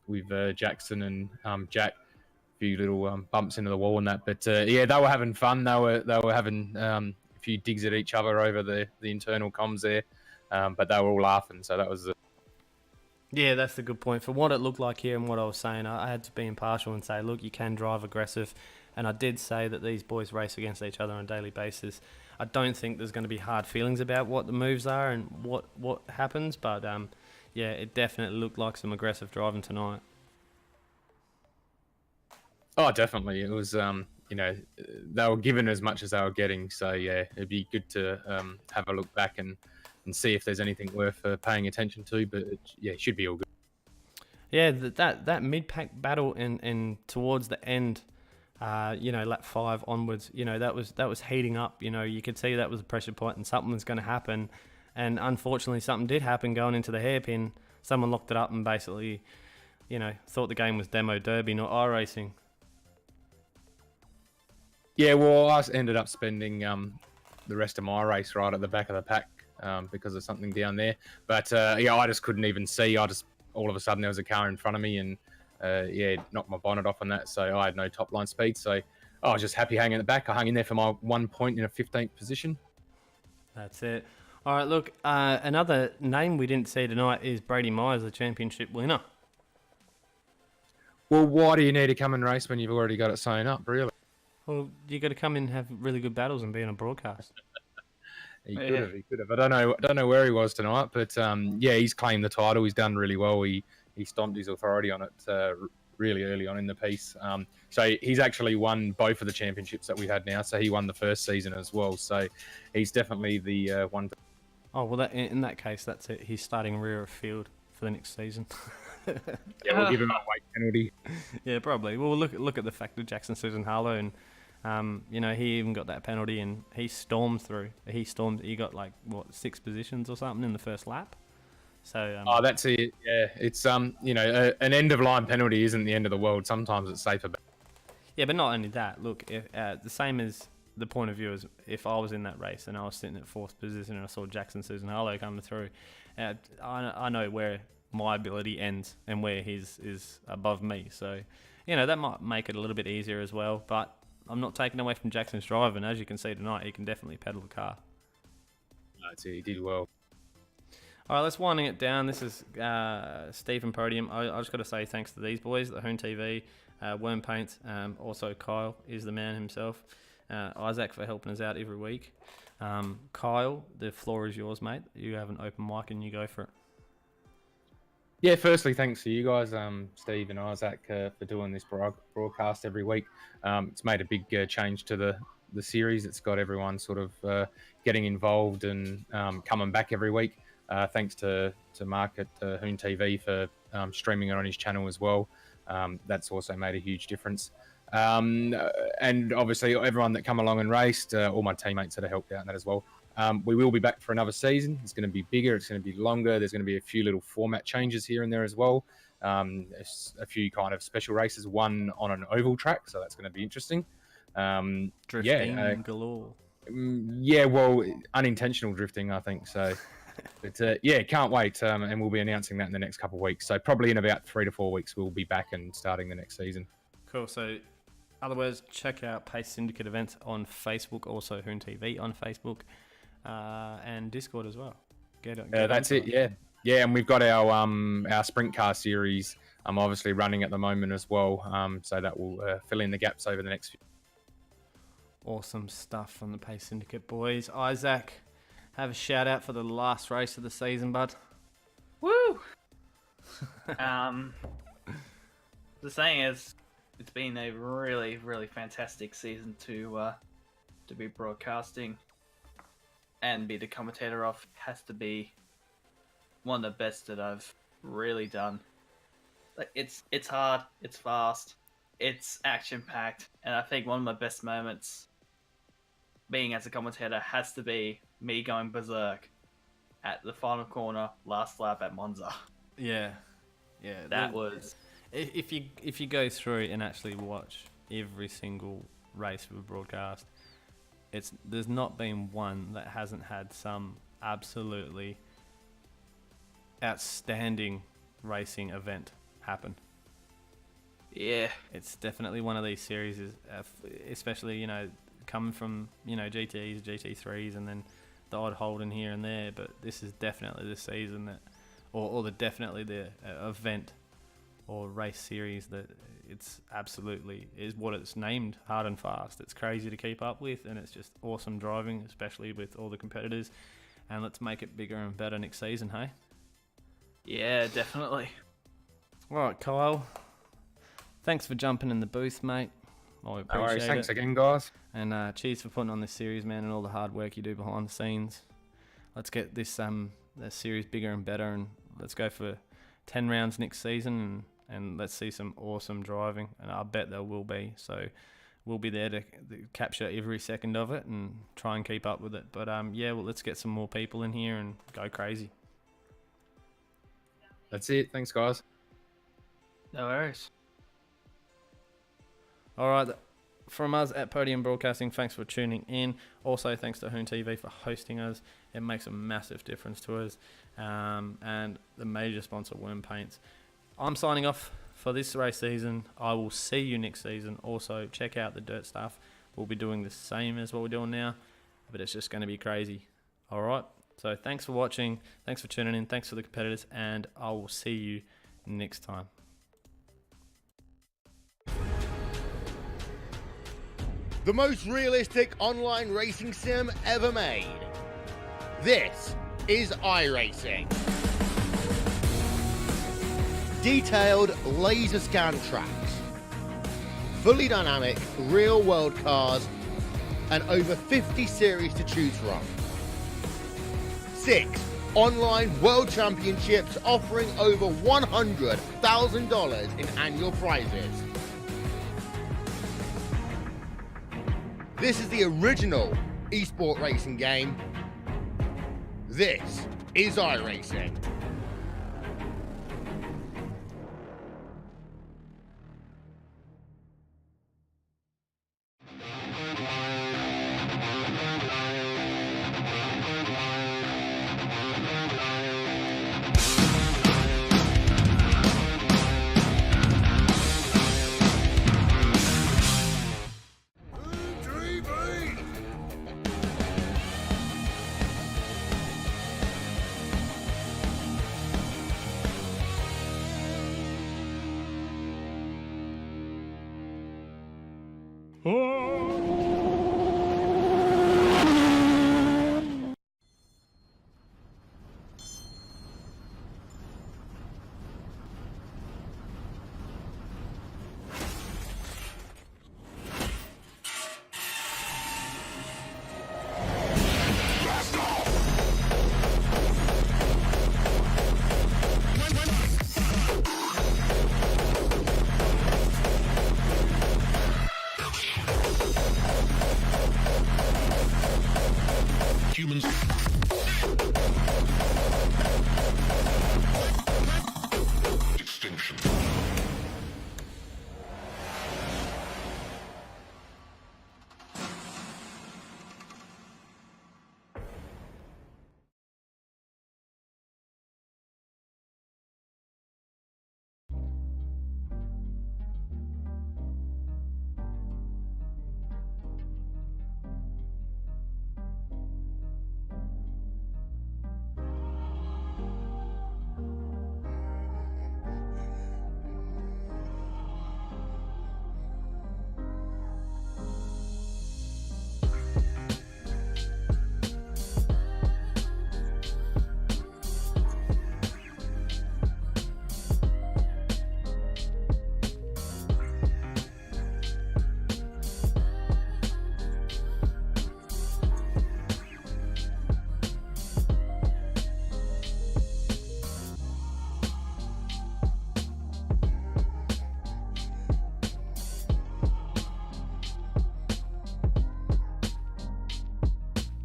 with Jackson and Jack. A few little bumps into the wall and that. But, yeah, they were having fun. They were having a few digs at each other over the internal comms there. But they were all laughing, so that was... Yeah, that's the good point. For what it looked like here and what I was saying, I had to be impartial and say, look, you can drive aggressive. And I did say that these boys race against each other on a daily basis. I don't think there's going to be hard feelings about what the moves are and what happens. But, yeah, it definitely looked like some aggressive driving tonight. Oh, definitely. It was, you know, they were given as much as they were getting. So, yeah, it'd be good to have a look back and see if there's anything worth paying attention to. But, yeah, it should be all good. Yeah, that mid-pack battle and towards the end, you know, lap 5 onwards, you know, that was heating up. You know, you could see that was a pressure point and something was going to happen. And unfortunately, something did happen going into the hairpin. Someone locked it up and basically, you know, thought the game was demo derby, not iRacing. Yeah, well, I ended up spending the rest of my race right at the back of the pack because of something down there. But, yeah, I just couldn't even see. All of a sudden, there was a car in front of me and, yeah, knocked my bonnet off on that. So I had no top line speed. So I was just happy hanging at the back. I hung in there for my 1 point in a 15th position. That's it. All right, look, another name we didn't see tonight is Brady Myers, the championship winner. Well, why do you need to come and race when you've already got it sewn up, really? Well, you got to come in and have really good battles and be on a broadcast. He could have. I don't know where he was tonight, but yeah, he's claimed the title. He's done really well. He stomped his authority on it really early on in the piece. So he's actually won both of the championships that we had now. So he won the first season as well. So he's definitely the one. Oh well, in that case, that's it. He's starting rear of field for the next season. Yeah, we'll give him a weight penalty. Yeah, probably. Well, look at the fact that Jackson Susan Harlow and. You know, he even got that penalty and he stormed through. He got like, 6 positions or something in the first lap. So. Oh, that's it. Yeah, it's you know, an end of line penalty isn't the end of the world. Sometimes it's safer. Yeah, but not only that. Look, if, the same as the point of view as if I was in that race and I was sitting at 4th position and I saw Jackson Susan Harlow coming through, I know where my ability ends and where his is above me. So, you know, that might make it a little bit easier as well. But I'm not taking away from Jackson's drive, and as you can see tonight, he can definitely pedal the car. That's it. He did well. All right, let's winding it down. This is Stephen Podium. I just got to say thanks to these boys, the HoonTV, Worm Paints, also Kyle is the man himself. Isaac for helping us out every week. Kyle, the floor is yours, mate. You have an open mic and you go for it. Yeah, firstly, thanks to you guys, Steve and Isaac, for doing this broadcast every week. It's made a big change to the series. It's got everyone sort of getting involved and coming back every week. Thanks to Mark at HoonTV for streaming it on his channel as well. That's also made a huge difference. And obviously, everyone that come along and raced, all my teammates that have helped out in that as well. We will be back for another season. It's going to be bigger. It's going to be longer. There's going to be a few little format changes here and there as well. A few kind of special races, one on an oval track, so that's going to be interesting. Drifting galore. Yeah, well, unintentional drifting, I think. So, but yeah, can't wait. And we'll be announcing that in the next couple of weeks. So probably in about 3 to 4 weeks, we'll be back and starting the next season. Cool. So, otherwise, check out Pace Syndicate events on Facebook, also HoonTV on Facebook. And Discord as well. That's it. Yeah, and we've got our sprint car series I'm obviously running at the moment as well, so that will fill in the gaps over the next few. Awesome stuff from the Pace Syndicate boys. Isaac, have a shout out for the last race of the season, bud. Woo! The saying is, it's been a really, really fantastic season to be broadcasting and be the commentator of. Has to be one of the best that I've really done. Like, it's hard, it's fast, it's action packed, and I think one of my best moments being as a commentator has to be me going berserk at the final corner last lap at Monza. Yeah. That was... If you go through and actually watch every single race we broadcast, there's not been one that hasn't had some absolutely outstanding racing event happen. Yeah. It's definitely one of these series, especially, coming from, GTs, GT3s, and then the odd Holden here and there, but this is definitely the season that, or definitely the event or race series that it's absolutely is what it's named, hard and fast. It's crazy to keep up with, and it's just awesome driving, especially with all the competitors, and let's make it bigger and better next season, hey? Yeah, definitely. All right, Kyle, thanks for jumping in the booth, mate. I appreciate No worries. it. Thanks again, guys. And cheers for putting on this series, man, and all the hard work you do behind the scenes. Let's get this series bigger and better, and let's go for 10 rounds next season, and let's see some awesome driving, and I bet there will be. So we'll be there to capture every second of it and try and keep up with it. But let's get some more people in here and go crazy. That's it. Thanks, guys. No worries. All right, from us at Podium Broadcasting, thanks for tuning in. Also, thanks to HoonTV for hosting us. It makes a massive difference to us. And the major sponsor, Worm Paints. I'm signing off for this race season. I will see you next season. Also, check out the dirt stuff. We'll be doing the same as what we're doing now, but it's just going to be crazy. All right? So thanks for watching. Thanks for tuning in. Thanks for the competitors, and I will see you next time. The most realistic online racing sim ever made. This is iRacing. Detailed laser scan tracks, fully dynamic real world cars, and over 50 series to choose from. 6 online world championships offering over $100,000 in annual prizes. This is the original esport racing game. This is iRacing. Humans.